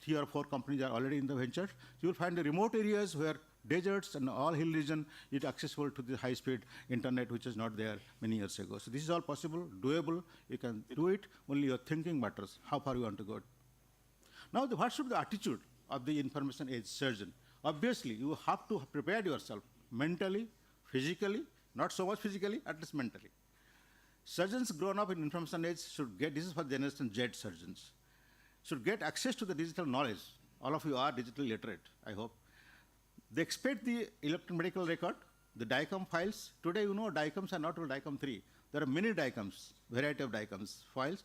3 or 4 companies are already in the venture. You will find the remote areas where deserts and all hill region is accessible to the high-speed internet, which is not there many years ago. So this is all possible, doable. You can do it. Only your thinking matters, how far you want to go. Now, what should be the attitude of the information age surgeon? Obviously, you have to prepare yourself mentally, physically, not so much physically, at least mentally. Surgeons grown up in information age should get, this is for Generation Z surgeons, should get access to the digital knowledge. All of you are digitally literate, I hope. They expect the electronic medical record, the DICOM files. Today, you know, DICOMs are not all DICOM 3. There are many DICOMs, variety of DICOMs files.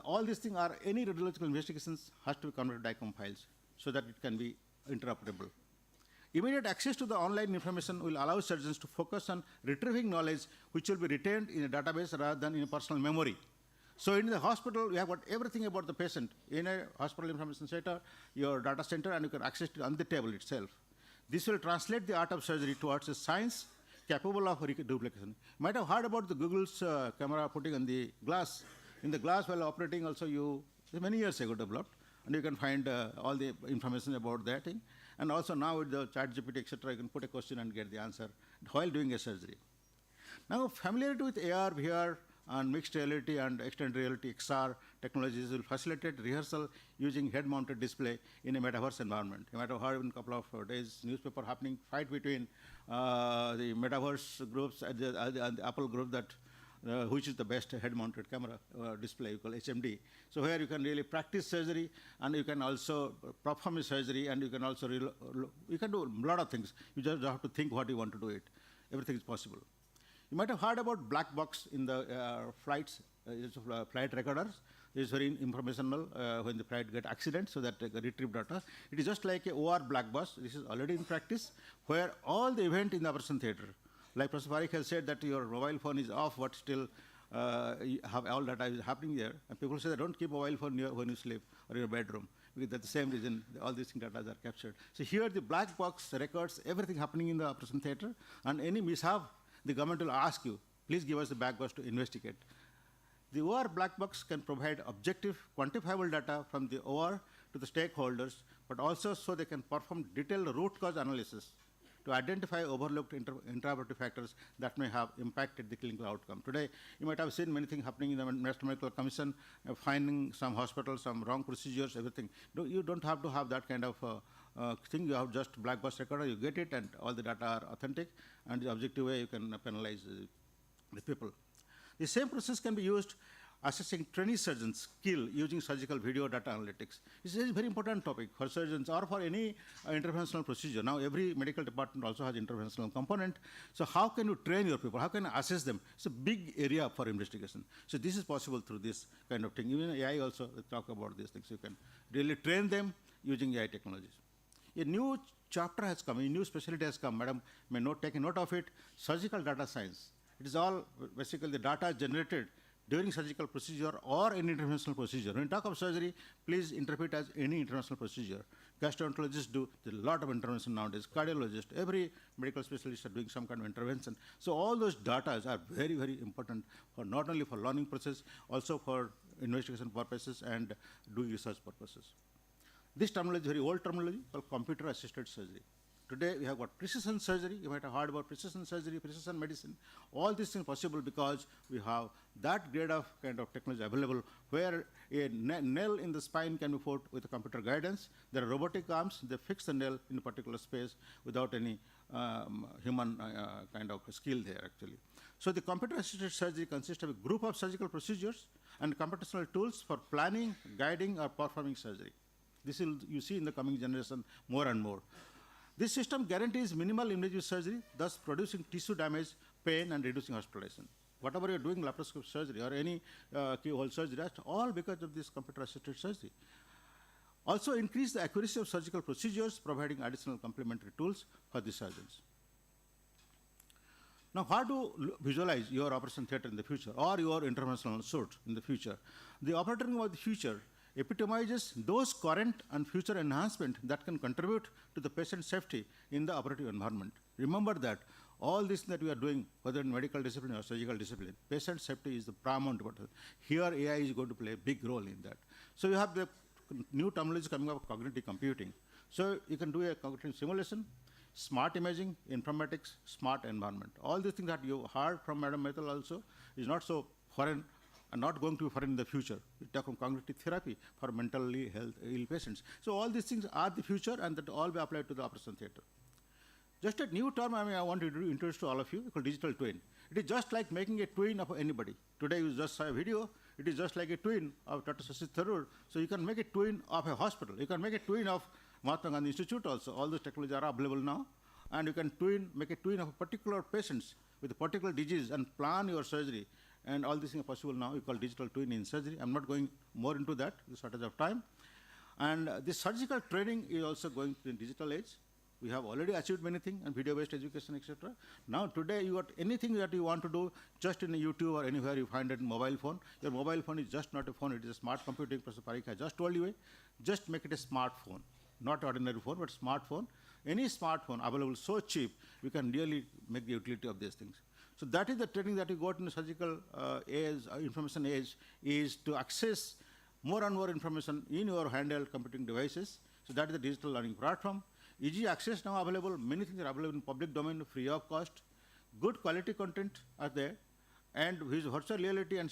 All these things are, any radiological investigations has to be converted to DICOM files so that it can be interoperable. Immediate access to the online information will allow surgeons to focus on retrieving knowledge which will be retained in a database rather than in a personal memory. So in the hospital, you have got everything about the patient in a hospital information center, your data center, and you can access it on the table itself. This will translate the art of surgery towards a science capable of duplication. You might have heard about the Google's camera putting on the glass. In the glass while operating also many years ago developed, and you can find all the information about that thing. And also now with the ChatGPT, etc., you can put a question and get the answer while doing a surgery. Now, familiarity with AR, VR, and mixed reality and extended reality XR technologies will facilitate rehearsal using head-mounted display in a metaverse environment. You might have heard in a couple of days newspaper happening fight between the metaverse groups and the Apple group that which is the best head-mounted camera display, called HMD. So here you can really practice surgery, and you can also perform a surgery, and you can also you can do a lot of things. You just have to think what you want to do it. Everything is possible. You might have heard about black box in the flights, flight recorders. It is very informational when the flight get accident, so that retrieve data. It is just like a OR black box. This is already in practice, where all the event in the operation theater, like Professor Parikh has said that your mobile phone is off, but still you have all data is happening there. And people say that don't keep mobile phone near when you sleep or in your bedroom, because that's the same reason all these data are captured. So here the black box records everything happening in the operation theater, and any mishap, the government will ask you, please give us the black box to investigate. The OR black box can provide objective, quantifiable data from the OR to the stakeholders, but also so they can perform detailed root cause analysis to identify overlooked intraoperative factors that may have impacted the clinical outcome. Today, you might have seen many things happening in the National Medical Commission, finding some hospitals, some wrong procedures, everything. You don't have to have that kind of thing. You have just black box recorder, you get it, and all the data are authentic, and the objective way you can penalize the people. The same process can be used assessing trainee surgeons' skill using surgical video data analytics. This is a very important topic for surgeons or for any interventional procedure. Now, every medical department also has interventional component. So how can you train your people? How can you assess them? It's a big area for investigation. So this is possible through this kind of thing. Even AI also talk about these things. You can really train them using AI technologies. A new chapter has come, a new specialty has come. Madam may take a note of it, surgical data science. It is all basically the data generated during surgical procedure or any interventional procedure. When you talk of surgery, please interpret as any interventional procedure. Gastroenterologists do a lot of intervention nowadays. Cardiologists, every medical specialist are doing some kind of intervention. So all those data are very, very important for not only for learning process, also for investigation purposes and doing research purposes. This terminology is very old terminology called computer-assisted surgery. Today, we have got precision surgery. You might have heard about precision surgery, precision medicine. All these things possible because we have that grade of kind of technology available where a nail in the spine can be put with a computer guidance. There are robotic arms. They fix the nail in a particular space without any human kind of skill there, actually. So the computer-assisted surgery consists of a group of surgical procedures and computational tools for planning, guiding, or performing surgery. This will you see in the coming generation more and more. This system guarantees minimal invasive surgery, thus producing tissue damage, pain, and reducing hospitalization. Whatever you're doing, laparoscopic surgery or any keyhole surgery, that's all because of this computer-assisted surgery. Also increase the accuracy of surgical procedures, providing additional complementary tools for the surgeons. Now, how to visualize your operation theater in the future or your interventional suite in the future? The operating room of the future epitomizes those current and future enhancements that can contribute to the patient's safety in the operative environment. Remember that all this that we are doing, whether in medical discipline or surgical discipline, patient safety is the paramount important. Here, AI is going to play a big role in that. So you have the new terminology coming up, cognitive computing. So you can do a cognitive simulation, smart imaging, informatics, smart environment. All these things that you heard from Madam Mehtal also is not so foreign and not going to be foreign in the future. We talk about cognitive therapy for mentally ill patients. So all these things are the future and that all be applied to the operation theater. Just a new term I want to introduce to all of you called digital twin. It is just like making a twin of anybody. Today you just saw a video. It is just like a twin of Dr. Shashi Tharoor. So you can make a twin of a hospital. You can make a twin of Mahatma Gandhi Institute also. All those technologies are available now. And you can make a twin of a particular patients with a particular disease and plan your surgery. And all these things are possible now. We call digital twin in surgery. I'm not going more into that, the shortage of time. And this surgical training is also going to the digital age. We have already achieved many things and video-based education, etc. Now today you got anything that you want to do just in a YouTube or anywhere you find it in mobile phone. Your mobile phone is just not a phone, it is a smart computing. Professor Parikh has just told you, just make it a smartphone. Not ordinary phone, but smartphone. Any smartphone available so cheap, you can really make the utility of these things. So that is the training that you got in the surgical age, information age, is to access more and more information in your handheld computing devices. So that is the digital learning platform. Easy access now available. Many things are available in public domain free of cost. Good quality content are there. And virtual reality and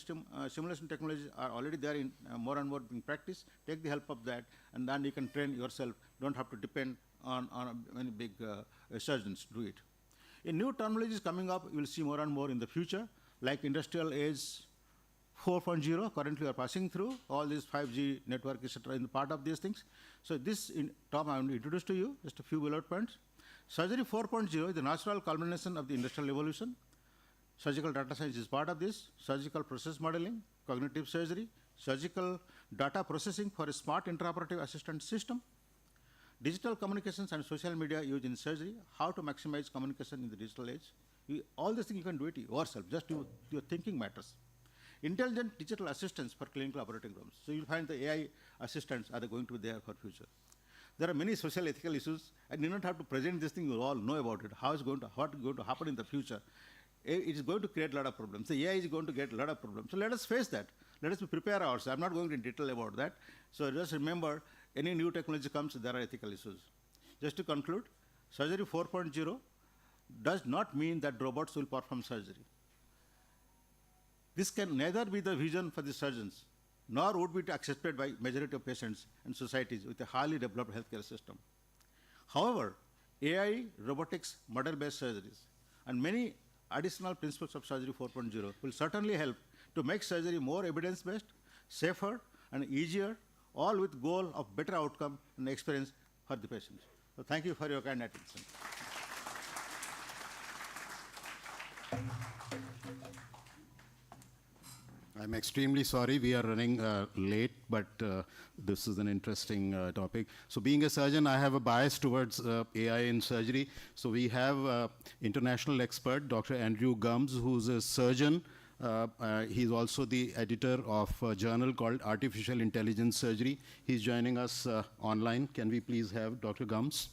simulation technologies are already there in more and more being practiced. Take the help of that, and then you can train yourself. Don't have to depend on many big surgeons to do it. A new terminology is coming up. You will see more and more in the future, like industrial age 4.0. Currently, we are passing through all these 5G network, etc. in the part of these things. So this term I want to introduce to you, just a few bullet points. Surgery 4.0 is the natural culmination of the industrial evolution. Surgical data science is part of this. Surgical process modeling, cognitive surgery, surgical data processing for a smart intraoperative assistance system, digital communications and social media used in surgery, how to maximize communication in the digital age. All these things you can do it yourself, just your thinking matters. Intelligent digital assistants for clinical operating rooms. So you'll find the AI assistants are going to be there for future. There are many social ethical issues, and you don't have to present this thing, you all know about it, what is going to happen in the future. It is going to create a lot of problems. The AI is going to get a lot of problems. So let us face that. Let us prepare ourselves. I'm not going into detail about that. So just remember, any new technology comes, there are ethical issues. Just to conclude, surgery 4.0 does not mean that robots will perform surgery. This can neither be the vision for the surgeons, nor would be accepted by majority of patients and societies with a highly developed healthcare system. However, AI, robotics, model-based surgeries, and many additional principles of surgery 4.0 will certainly help to make surgery more evidence-based, safer, and easier, all with goal of better outcome and experience for the patients. So thank you for your kind attention. I'm extremely sorry we are running late, but this is an interesting topic. So being a surgeon, I have a bias towards AI in surgery. So we have international expert, Dr. Andrew Gums, who's a surgeon. He's also the editor of a journal called Artificial Intelligence Surgery. He's joining us online. Can we please have Dr. Gums?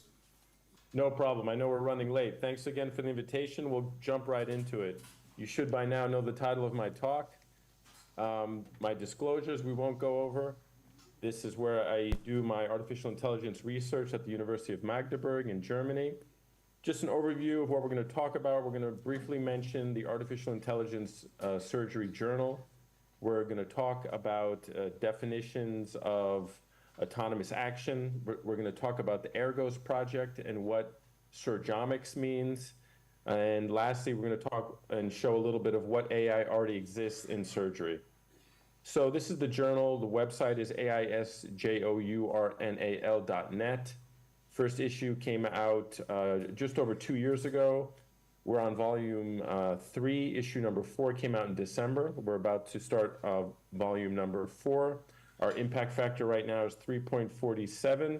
No problem. I know we're running late. Thanks again for the invitation. We'll jump right into it. You should by now know the title of my talk. My disclosures we won't go over. This is where I do my artificial intelligence research at the University of Magdeburg in Germany. Just an overview of what we're going to talk about. We're going to briefly mention the Artificial Intelligence Surgery Journal. We're going to talk about definitions of autonomous action. We're going to talk about the Ergos project and what surgeomics means. And lastly, we're going to talk and show a little bit of what AI already exists in surgery. So this is the journal. The website is AISJOURNAL.net. First issue came out just over 2 years ago. We're on volume 3. Issue number 4 came out in December. We're about to start volume number 4. Our impact factor right now is 3.47.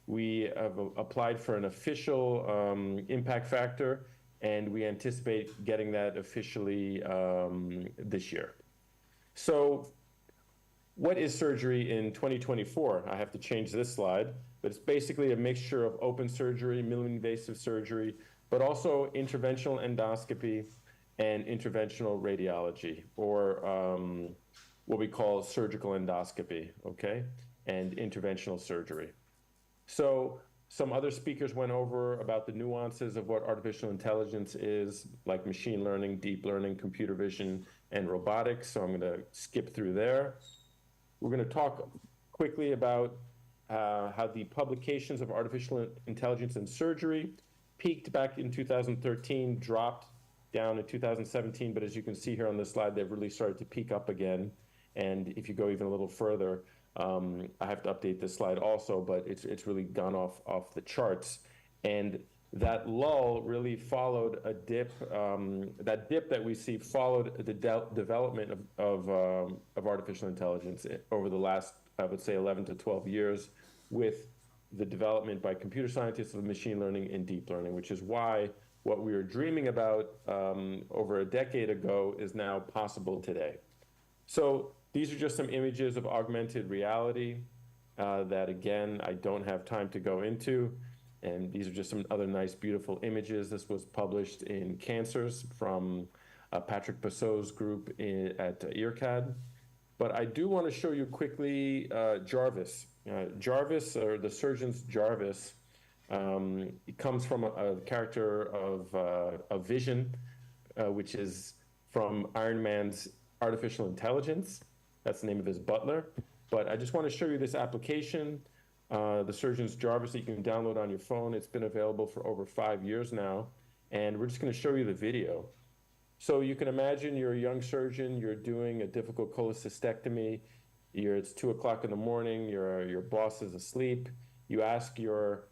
We have applied for an official impact factor, and we anticipate getting that officially this year. So what is surgery in 2024? I have to change this slide, but it's basically a mixture of open surgery, minimally invasive surgery, but also interventional endoscopy and interventional radiology, or what we call surgical endoscopy, okay, and interventional surgery. So some other speakers went over about the nuances of what artificial intelligence is, like machine learning, deep learning, computer vision, and robotics, so I'm going to skip through there. We're going to talk quickly about how the publications of artificial intelligence in surgery peaked back in 2013, dropped down in 2017, but as you can see here on this slide, they've really started to peak up again. And if you go even a little further, I have to update this slide also, but it's really gone off the charts. And that lull really followed a dip. That dip that we see followed the development of artificial intelligence over the last, I would say, 11 to 12 years, with the development by computer scientists of machine learning and deep learning, which is why what we were dreaming about over a decade ago is now possible today. So these are just some images of augmented reality that, again, I don't have time to go into. And these are just some other nice, beautiful images. This was published in Cancers from Patrick Passot's group at EARCAD. But I do want to show you quickly Jarvis. Jarvis, or the surgeon's Jarvis, it comes from a character of Vision, which is from Iron Man's Artificial Intelligence. That's the name of his butler. But I just want to show you this application. The surgeon's Jarvis that you can download on your phone. It's been available for over 5 years now. And we're just going to show you the video. So you can imagine you're a young surgeon, you're doing a difficult cholecystectomy. It's 2 o'clock in the morning, your boss is asleep. You ask your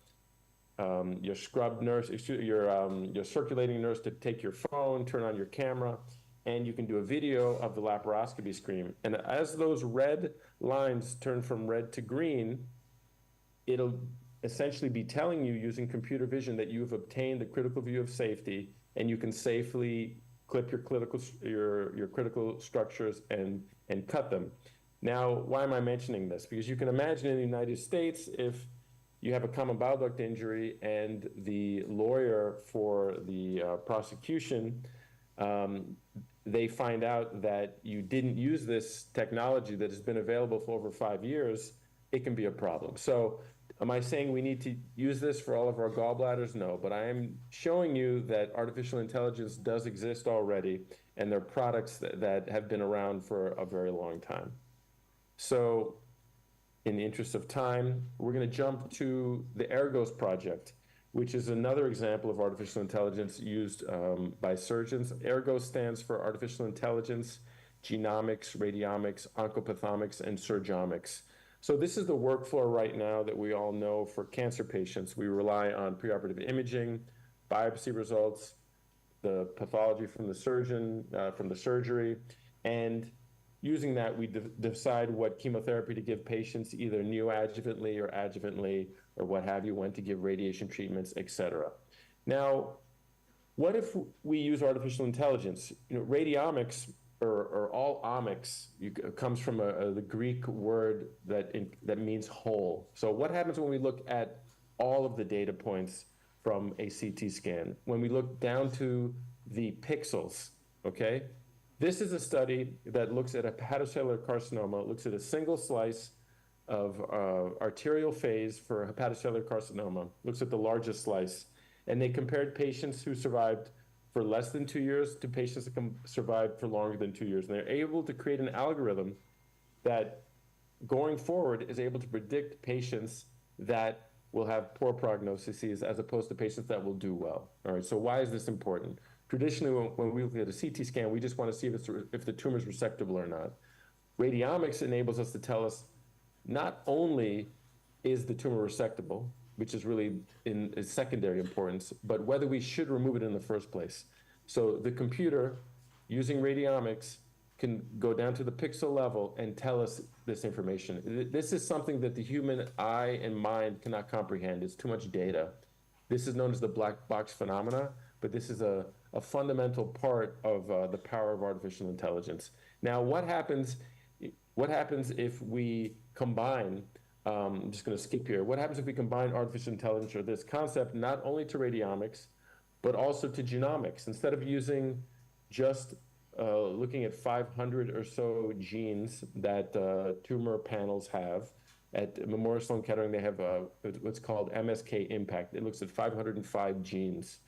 scrub nurse, your circulating nurse to take your phone, turn on your camera, and you can do a video of the laparoscopy screen. And as those red lines turn from red to green, it'll essentially be telling you, using computer vision, that you've obtained the critical view of safety, and you can safely clip your critical structures and cut them. Now, why am I mentioning this? Because you can imagine in the United States, if you have a common bile duct injury and the lawyer for the prosecution, they find out that you didn't use this technology that has been available for over 5 years, it can be a problem. So am I saying we need to use this for all of our gallbladders? No, but I am showing you that artificial intelligence does exist already, and they're products that have been around for a very long time. So in the interest of time, we're going to jump to the Ergos project, which is another example of artificial intelligence used by surgeons. Ergos stands for Artificial Intelligence, Genomics, Radiomics, Oncopathomics, and Surgeomics. So this is the workflow right now that we all know for cancer patients. We rely on preoperative imaging, biopsy results, the pathology from the surgeon, from the surgery, and using that, we decide what chemotherapy to give patients, either neoadjuvantly or adjuvantly, or what have you, when to give radiation treatments, et cetera. Now, what if we use artificial intelligence? Radiomics, or all omics, comes from the Greek word that means whole. So what happens when we look at all of the data points from a CT scan? When we look down to the pixels, okay? This is a study that looks at a hepatocellular carcinoma. It looks at a single slice of arterial phase for hepatocellular carcinoma, looks at the largest slice, and they compared patients who survived for less than 2 years to patients that survived for longer than 2 years. And they're able to create an algorithm that going forward is able to predict patients that will have poor prognoses as opposed to patients that will do well. All right, so why is this important? Traditionally, when we look at a CT scan, we just want to see if the tumor is resectable or not. Radiomics enables us to tell us not only is the tumor resectable, which is really is secondary importance, but whether we should remove it in the first place. So the computer, using radiomics, can go down to the pixel level and tell us this information. This is something that the human eye and mind cannot comprehend. It's too much data. This is known as the black box phenomena, but this is a fundamental part of the power of artificial intelligence. Now, what happens if we combine, I'm just going to skip here, what happens if we combine artificial intelligence or this concept not only to radiomics, but also to genomics? Instead of using just looking at 500 or so genes that tumor panels have, at Memorial Sloan Kettering, they have what's called MSK Impact. It looks at 505 genes.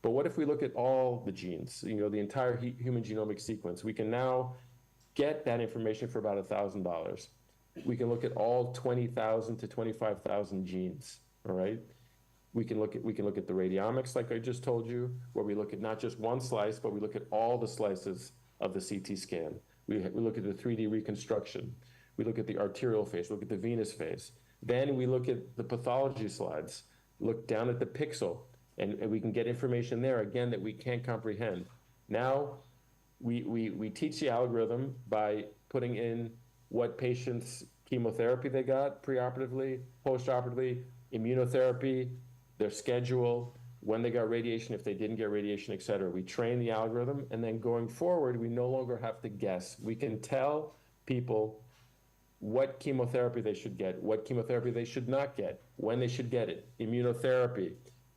But what if we look at all the genes, the entire human genomic sequence? We can now get that information for about $1,000. We can look at all 20,000 to 25,000 genes, all right? We can look at the radiomics, like I just told you, where we look at not just one slice, but we look at all the slices of the CT scan. We look at the 3D reconstruction. We look at the arterial phase, look at the venous phase. Then we look at the pathology slides, look down at the pixel, and we can get information there, again, that we can't comprehend. Now, we teach the algorithm by putting in what patients' chemotherapy they got preoperatively, postoperatively, immunotherapy, their schedule, when they got radiation, if they didn't get radiation, et cetera. We train the algorithm, and then going forward, we no longer have to guess. We can tell people what chemotherapy they should get, what chemotherapy they should not get, when they should get it, immunotherapy,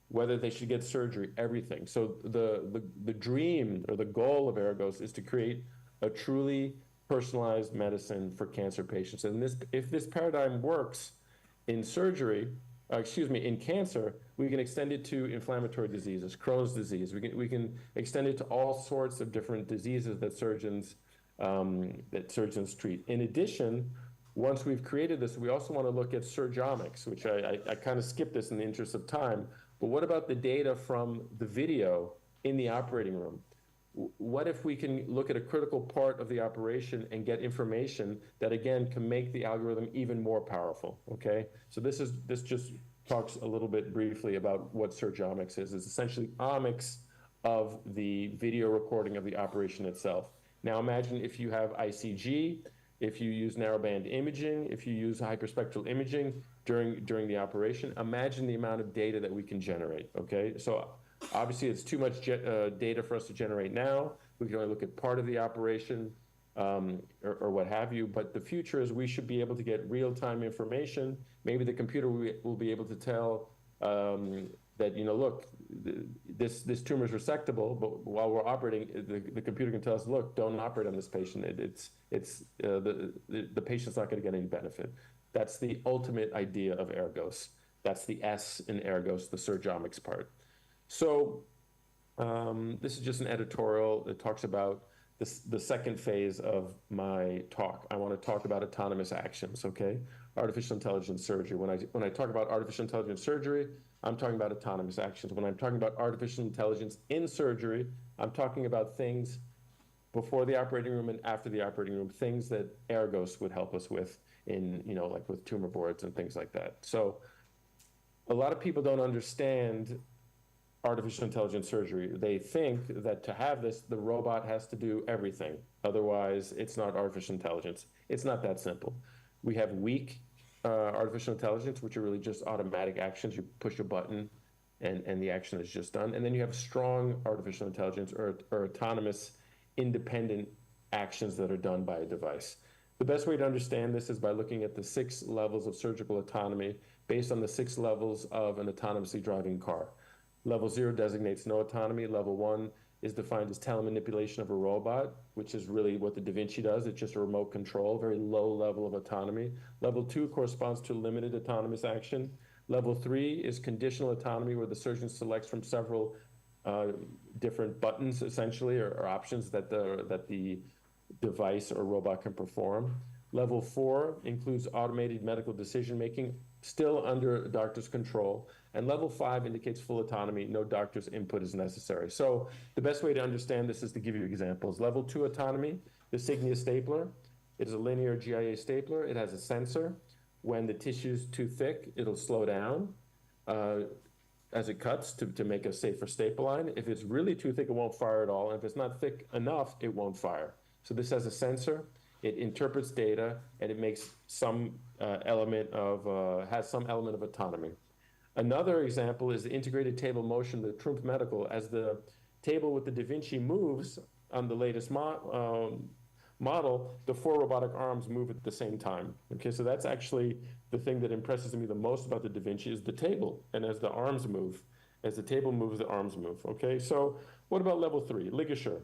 whether they should get surgery, everything. So the dream or the goal of Argos is to create a truly personalized medicine for cancer patients. And if this paradigm works in surgery, in cancer, we can extend it to inflammatory diseases, Crohn's disease. We can extend it to all sorts of different diseases that surgeons treat. In addition, once we've created this, we also want to look at surgeomics, which I kind of skipped this in the interest of time. But what about the data from the video in the operating room? What if we can look at a critical part of the operation and get information that, again, can make the algorithm even more powerful, okay? So this just talks a little bit briefly about what surgeomics is. It's essentially omics of the video recording of the operation itself. Now imagine if you have ICG, if you use narrowband imaging, if you use hyperspectral imaging during the operation, imagine the amount of data that we can generate, okay? So obviously, it's too much data for us to generate now. We can only look at part of the operation or what have you. But the future is we should be able to get real-time information. Maybe the computer will be able to tell that, look, this tumor is resectable, but while we're operating, the computer can tell us, look, don't operate on this patient. The patient's not going to get any benefit. That's the ultimate idea of Argos. That's the S in Argos, the surgeomics part. So this is just an editorial that talks about the second phase of my talk. I want to talk about autonomous actions, okay? Artificial intelligence surgery. When I talk about artificial intelligence surgery, I'm talking about autonomous actions. When I'm talking about artificial intelligence in surgery, I'm talking about things before the operating room and after the operating room, things that Argos would help us with in, like with tumor boards and things like that. So a lot of people don't understand artificial intelligence surgery. They think that to have this, the robot has to do everything. Otherwise, it's not artificial intelligence. It's not that simple. We have weak artificial intelligence, which are really just automatic actions. You push a button and the action is just done. And then you have strong artificial intelligence or autonomous independent actions that are done by a device. The best way to understand this is by looking at the 6 levels of surgical autonomy based on the 6 levels of an autonomously driving car. Level 0 designates no autonomy. Level 1 is defined as telemanipulation of a robot, which is really what the Da Vinci does. It's just a remote control, very low level of autonomy. Level 2 corresponds to limited autonomous action. Level 3 is conditional autonomy, where the surgeon selects from several different buttons, essentially, or options that the device or robot can perform. Level 4 includes automated medical decision-making, still under a doctor's control. And level 5 indicates full autonomy, no doctor's input is necessary. So the best way to understand this is to give you examples. Level 2 autonomy, the Signia stapler. It is a linear GIA stapler. It has a sensor. When the tissue's too thick, it'll slow down as it cuts to make a safer staple line. If it's really too thick, it won't fire at all. And if it's not thick enough, it won't fire. So this has a sensor. It interprets data, and it makes some element of autonomy. Another example is the integrated table motion, the Trumpf Medical. As the table with the Da Vinci moves on the latest model, the 4 robotic arms move at the same time. Okay, so that's actually the thing that impresses me the most about the Da Vinci is the table. And as the arms move, as the table moves, the arms move. Okay, so what about level 3, ligature?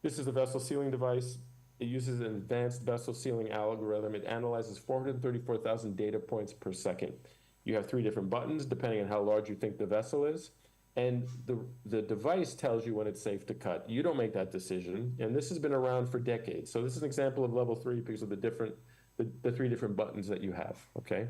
This is a vessel sealing device. It uses an advanced vessel sealing algorithm. It analyzes 434,000 data points per second. You have 3 different buttons, depending on how large you think the vessel is. And the device tells you when it's safe to cut. You don't make that decision. And this has been around for decades. So this is an example of level 3 because of the 3 different buttons that you have, okay?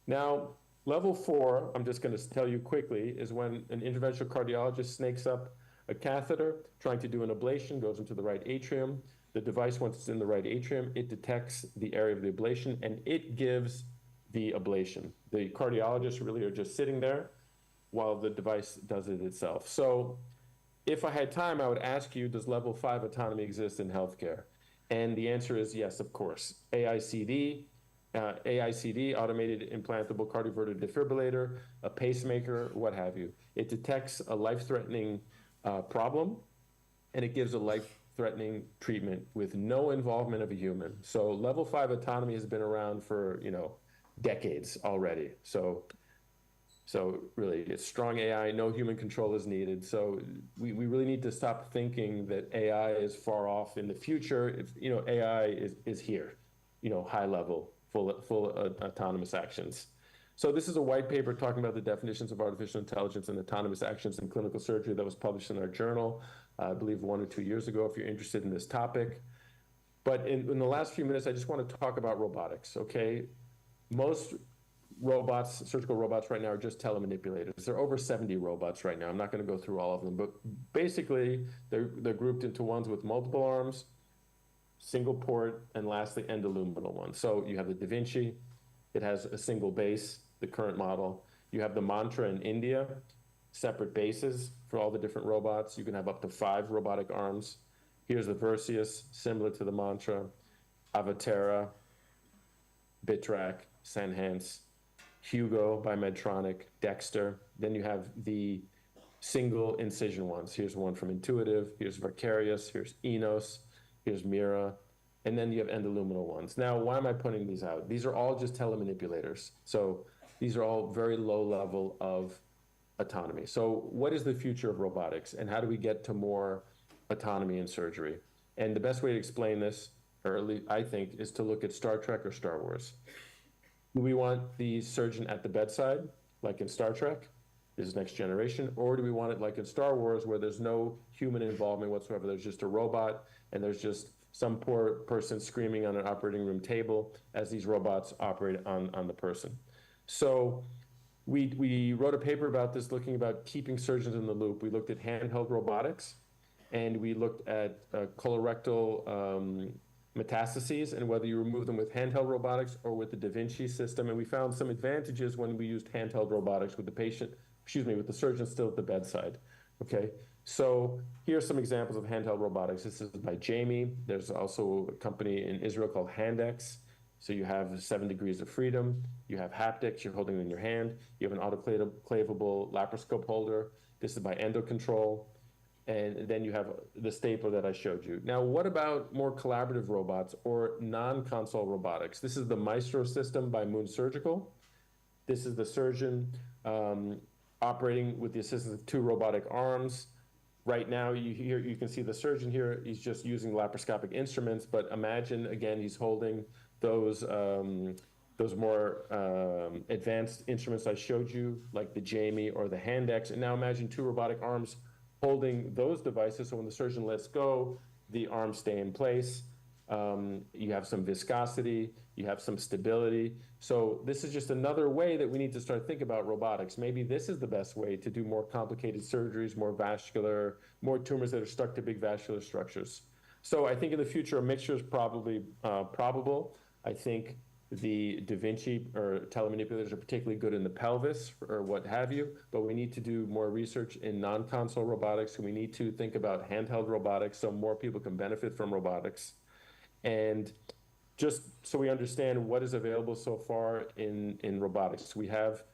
Now, level 4, I'm just gonna tell you quickly, is when an interventional cardiologist snakes up a catheter, trying to do an ablation, goes into the right atrium. The device, once it's in the right atrium, it detects the area of the ablation, and it gives the ablation. The cardiologists really are just sitting there while the device does it itself. So if I had time, I would ask you, does level 5 autonomy exist in healthcare? And the answer is yes, of course. AICD, automated implantable cardioverter defibrillator, a pacemaker, what have you. It detects a life-threatening problem, and it gives a life-threatening treatment with no involvement of a human. So level 5 autonomy has been around for, decades already. So really, it's strong AI, no human control is needed. So we really need to stop thinking that AI is far off in the future. If, AI is here, high level, full autonomous actions. So this is a white paper talking about the definitions of artificial intelligence and autonomous actions in clinical surgery that was published in our journal, I believe 1 or 2 years ago, if you're interested in this topic. But in the last few minutes, I just want to talk about robotics, okay? Most robots, surgical robots right now are just telemanipulators. There are over 70 robots right now. I'm not going to go through all of them, but basically they're grouped into ones with multiple arms, single port, and lastly, endoluminal ones. So you have the Da Vinci. It has a single base, the current model. You have the Mantra in India, separate bases for all the different robots. You can have up to 5 robotic arms. Here's the Versius, similar to the Mantra, Avatera, Bitrack, Senhance, Hugo by Medtronic, Dexter. Then you have the single incision ones. Here's one from Intuitive, here's Vicarious, here's Enos, here's Mira, and then you have endoluminal ones. Now, why am I putting these out? These are all just telemanipulators. So these are all very low level of autonomy. So what is the future of robotics, and how do we get to more autonomy in surgery? And the best way to explain this, or at least I think, is to look at Star Trek or Star Wars. Do we want the surgeon at the bedside, like in Star Trek? This is Next Generation. Or do we want it like in Star Wars, where there's no human involvement whatsoever? There's just a robot, and there's just some poor person screaming on an operating room table as these robots operate on the person. So we wrote a paper about this, looking about keeping surgeons in the loop. We looked at handheld robotics, and we looked at colorectal metastases and whether you remove them with handheld robotics or with the Da Vinci system. And we found some advantages when we used handheld robotics with the surgeon still at the bedside. Okay, so here are some examples of handheld robotics. This is by Jamie. There's also a company in Israel called Handex. So you have 7 degrees of freedom. You have haptics, you're holding it in your hand. You have an autoclavable laparoscope holder. This is by EndoControl. And then you have the stapler that I showed you. Now, what about more collaborative robots or non-console robotics? This is the Maestro system by Moon Surgical. This is the surgeon operating with the assistance of 2 robotic arms, right now, you can see the surgeon here, he's just using laparoscopic instruments, but imagine, again, he's holding those more advanced instruments I showed you, like the Jamie or the Handex, and now imagine two robotic arms holding those devices, so when the surgeon lets go, the arms stay in place. You have some viscosity, you have some stability. So this is just another way that we need to start thinking about robotics. Maybe this is the best way to do more complicated surgeries, more vascular, more tumors that are stuck to big vascular structures. So I think in the future, a mixture is probably probable. I think the Da Vinci or telemanipulators are particularly good in the pelvis or what have you, but we need to do more research in non-console robotics, and we need to think about handheld robotics so more people can benefit from robotics. And just so we understand what is available so far in robotics, we have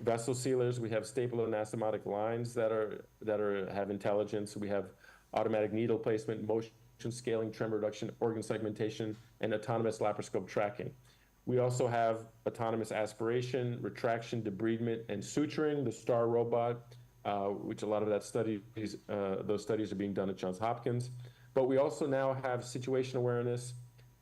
vessel sealers, we have staple anastomotic lines that have intelligence, we have automatic needle placement, motion scaling, tremor reduction, organ segmentation, and autonomous laparoscope tracking. We also have autonomous aspiration, retraction, debridement, and suturing, the STAR robot, which a lot of those studies are being done at Johns Hopkins. But we also now have situation awareness,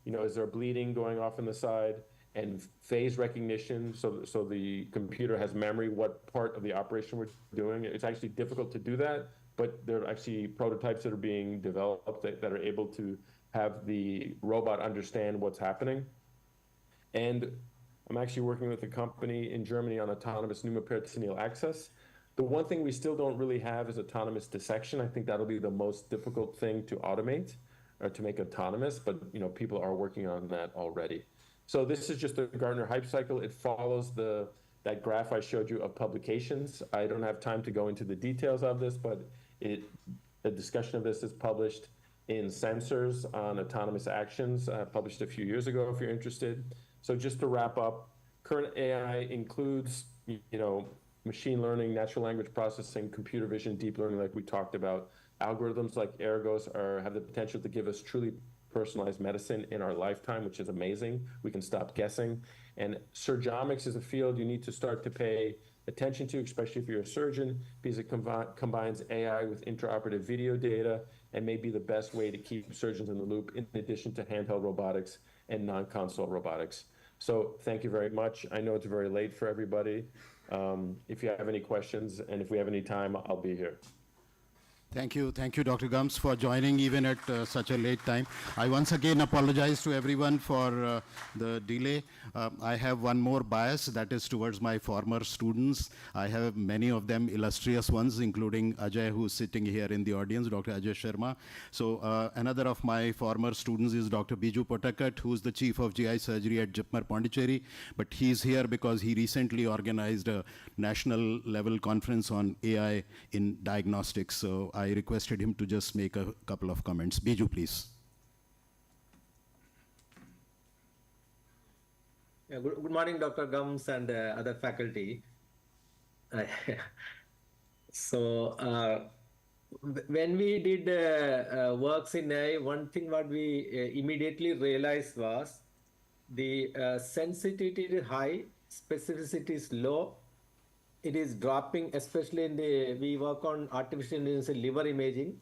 is there bleeding going off on the side, and phase recognition, so the computer has memory what part of the operation we're doing. It's actually difficult to do that, but there are actually prototypes that are being developed that are able to have the robot understand what's happening. And I'm actually working with a company in Germany on autonomous pneumoperitoneal access. The one thing we still don't really have is autonomous dissection. I think that'll be the most difficult thing to automate or to make autonomous, but people are working on that already. So this is just a Gartner Hype Cycle. It follows that graph I showed you of publications. I don't have time to go into the details of this, but a discussion of this is published in Sensors on Autonomous Actions, published a few years ago if you're interested. So just to wrap up, current AI includes, machine learning, natural language processing, computer vision, deep learning, like we talked about. Algorithms like Ergos have the potential to give us truly personalized medicine in our lifetime, which is amazing. We can stop guessing. And surgeomics is a field you need to start to pay attention to, especially if you're a surgeon, because it combines AI with intraoperative video data and may be the best way to keep surgeons in the loop, in addition to handheld robotics and non-console robotics. So thank you very much. I know it's very late for everybody. If you have any questions and if we have any time, I'll be here. Thank you, Dr. Gums, for joining even at such a late time. I once again apologize to everyone for the delay. I have one more bias, that is towards my former students. I have many of them illustrious ones, including Ajay, who's sitting here in the audience, Dr. Ajay Sharma. So another of my former students is Dr. Biju Potakat, who's the chief of GI surgery at JIPMER Pondicherry, but he's here because he recently organized a national level conference on AI in diagnostics. So I requested him to just make a couple of comments. Biju, please. Yeah, good morning, Dr. Gums and other faculty. When we did works in AI, one thing what we immediately realized was the sensitivity is high, specificity is low. It is dropping, especially we work on artificial intelligence liver imaging.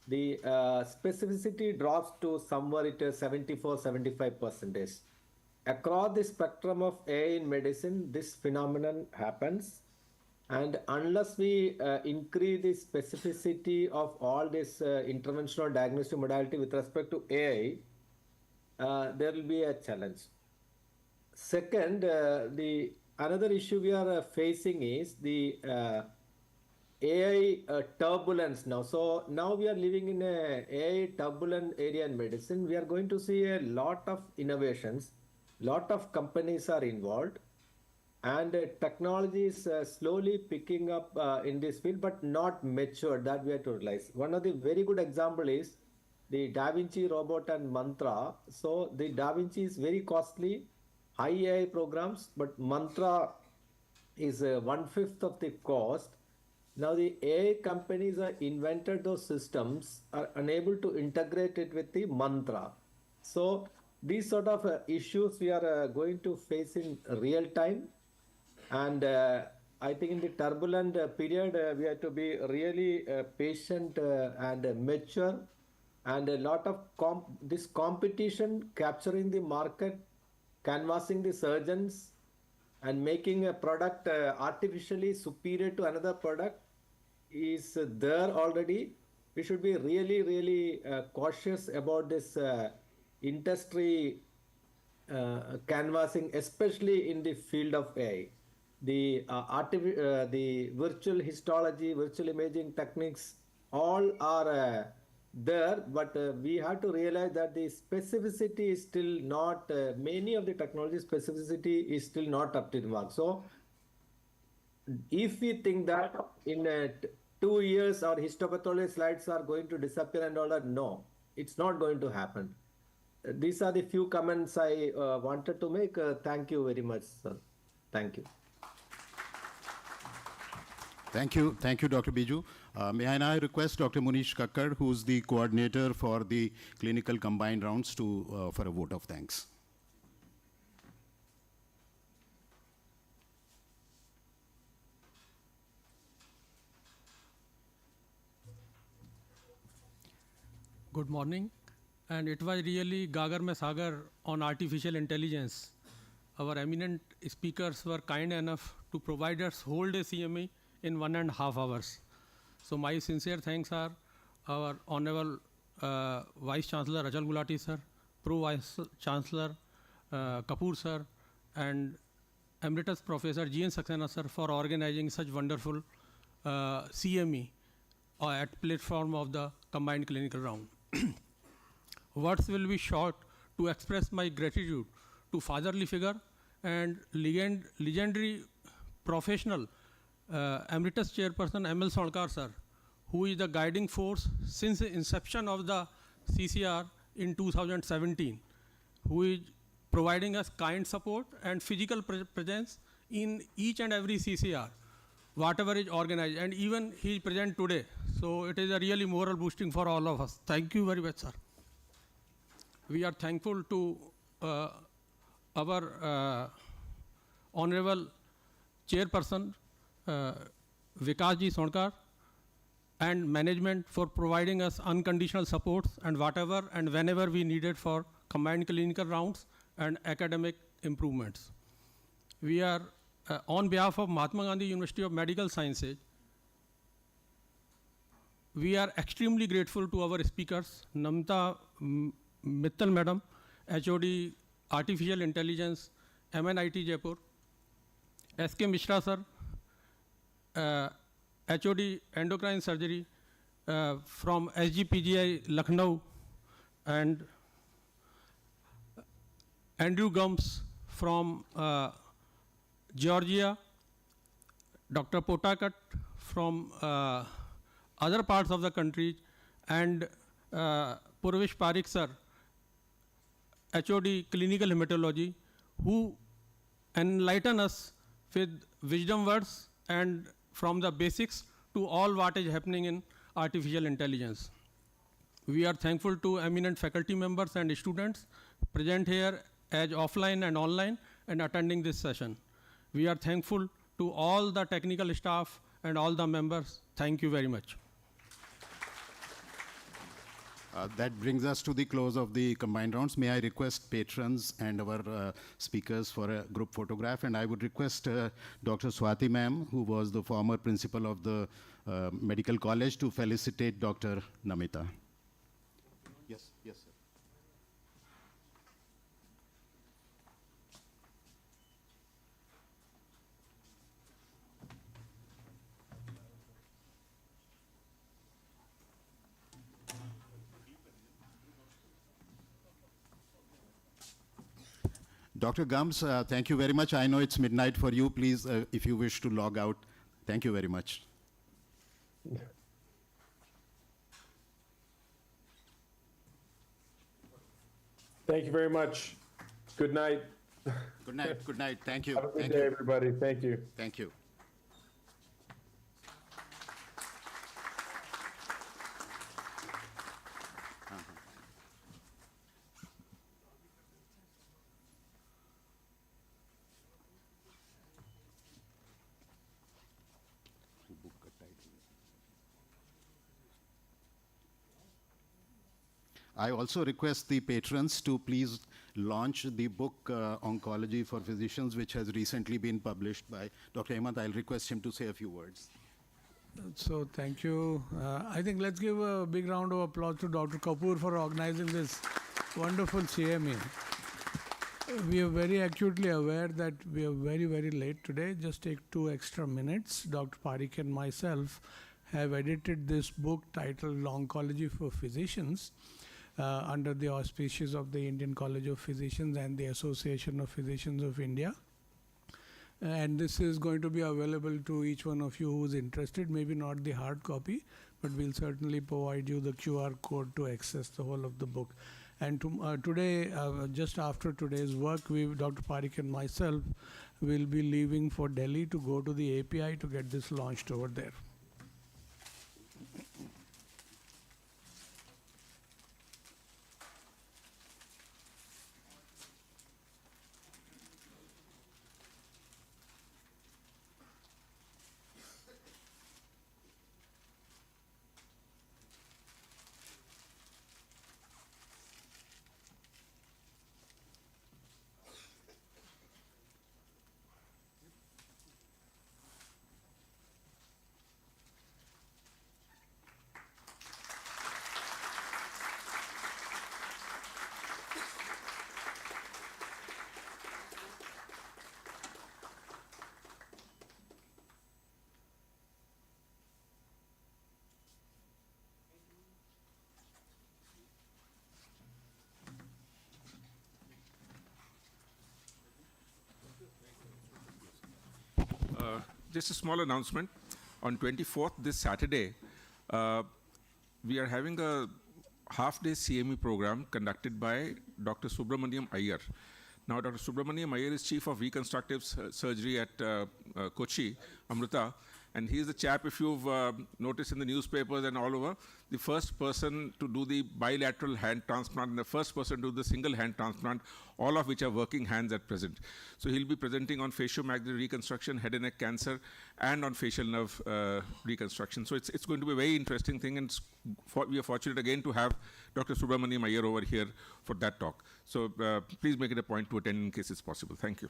The specificity drops to somewhere at 74-75%. Across the spectrum of AI in medicine, this phenomenon happens. And unless we increase the specificity of all this interventional diagnostic modality with respect to AI, there will be a challenge. Second, another issue we are facing is the AI turbulence now. So now we are living in an AI turbulent area in medicine. We are going to see a lot of innovations, lot of companies are involved, and technology is slowly picking up in this field, but not mature, that we have to realize. One of the very good example is the Da Vinci robot and Mantra. So the Da Vinci is very costly, high AI programs, but Mantra is 1/5 of the cost. Now the AI companies are invented those systems, are unable to integrate it with the Mantra. So these sort of issues we are going to face in real time. And I think in the turbulent period, we have to be really patient and mature, and a lot of this competition, capturing the market, canvassing the surgeons, and making a product artificially superior to another product is there already. We should be really, really cautious about this industry canvassing, especially in the field of AI. The virtual histology, virtual imaging techniques, all are there, but we have to realize that the specificity is still not, many of the technology specificity is still not up to the mark. So if we think that in 2 years our histopathology slides are going to disappear and all that, no, it's not going to happen. These are the few comments I wanted to make. Thank you very much, sir. Thank you. Thank you, Dr. Biju. May I now request Dr. Munish Kakkar, who's the coordinator for the clinical combined rounds, to for a vote of thanks. Good morning. And it was really Gagar mein Sagar on artificial intelligence. Our eminent speakers were kind enough to provide us whole day CME in 1.5 hours. So my sincere thanks are our Honorable Vice Chancellor Ajal Gulati sir, Pro Vice Chancellor Kapoor sir, and Emeritus Professor G.N. Saxena sir for organizing such wonderful CME at platform of the combined clinical round. Words will be short to express my gratitude to fatherly figure and legendary professional Emeritus Chairperson M.L. Sonkar sir, who is the guiding force since the inception of the CCR in 2017, who is providing us kind support and physical presence in each and every CCR, whatever is organized, and even he is present today. So it is a really moral boosting for all of us. Thank you very much, sir. We are thankful to our Honorable Chairperson, Vikas Ji Sonkar, and management for providing us unconditional support and whatever and whenever we needed for combined clinical rounds and academic improvements. We are, on behalf of Mahatma Gandhi University of Medical Sciences, we are extremely grateful to our speakers, Namita Mittal Madam, HOD Artificial Intelligence, MNIT Jaipur, S.K. Mishra sir, HOD Endocrine Surgery from SGPGI Lucknow, and Andrew Gums from Georgia, Dr. Potakat from other parts of the country, and Purvish Parikh sir, HOD Clinical Hematology, who enlighten us with wisdom words and from the basics to all what is happening in artificial intelligence. We are thankful to eminent faculty members and students present here as offline and online and attending this session. We are thankful to all the technical staff and all the members. Thank you very much. That brings us to the close of the combined rounds. May I request patrons and our speakers for a group photograph? And I would request Dr. Swati ma'am, who was the former principal of the medical college, to felicitate Dr. Namita. Yes, yes, sir. Dr. Gums, thank you very much. I know it's midnight for you. Please, if you wish to log out, thank you very much. Thank you very much. Good night. Good night. Good night. Thank you. Have a good Thank day, you. everybody. Thank you. Thank you. I also request the patrons to please launch the book Oncology for Physicians, which has recently been published by Dr. Hemant. I'll request him to say a few words. So thank you. I think let's give a big round of applause to Dr. Kapoor for organizing this wonderful CME. We are very acutely aware that we are very, very late today. Just take 2 extra minutes. Dr. Parikh and myself have edited this book titled Oncology for Physicians under the auspices of the Indian College of Physicians and the Association of Physicians of India. And this is going to be available to each one of you who is interested, maybe not the hard copy, but we'll certainly provide you the QR code to access the whole of the book. And today, just after today's work, Dr. Parikh and myself will be leaving for Delhi to go to the API to get this launched over there. Just a small announcement. On 24th, this Saturday, we are having a half-day CME program conducted by Dr. Subramaniam Iyer. Now, Dr. Subramaniam Iyer is Chief of Reconstructive Surgery at Kochi, Amrita, and he is the chap, if you've noticed in the newspapers and all over, the first person to do the bilateral hand transplant and the first person to do the single hand transplant, all of which are working hands at present. So he'll be presenting on facial-maxillary reconstruction, head and neck cancer, and on facial nerve reconstruction. So it's going to be a very interesting thing, and we are fortunate again to have Dr. Subramaniam Iyer over here for that talk. So please make it a point to attend in case it's possible. Thank you.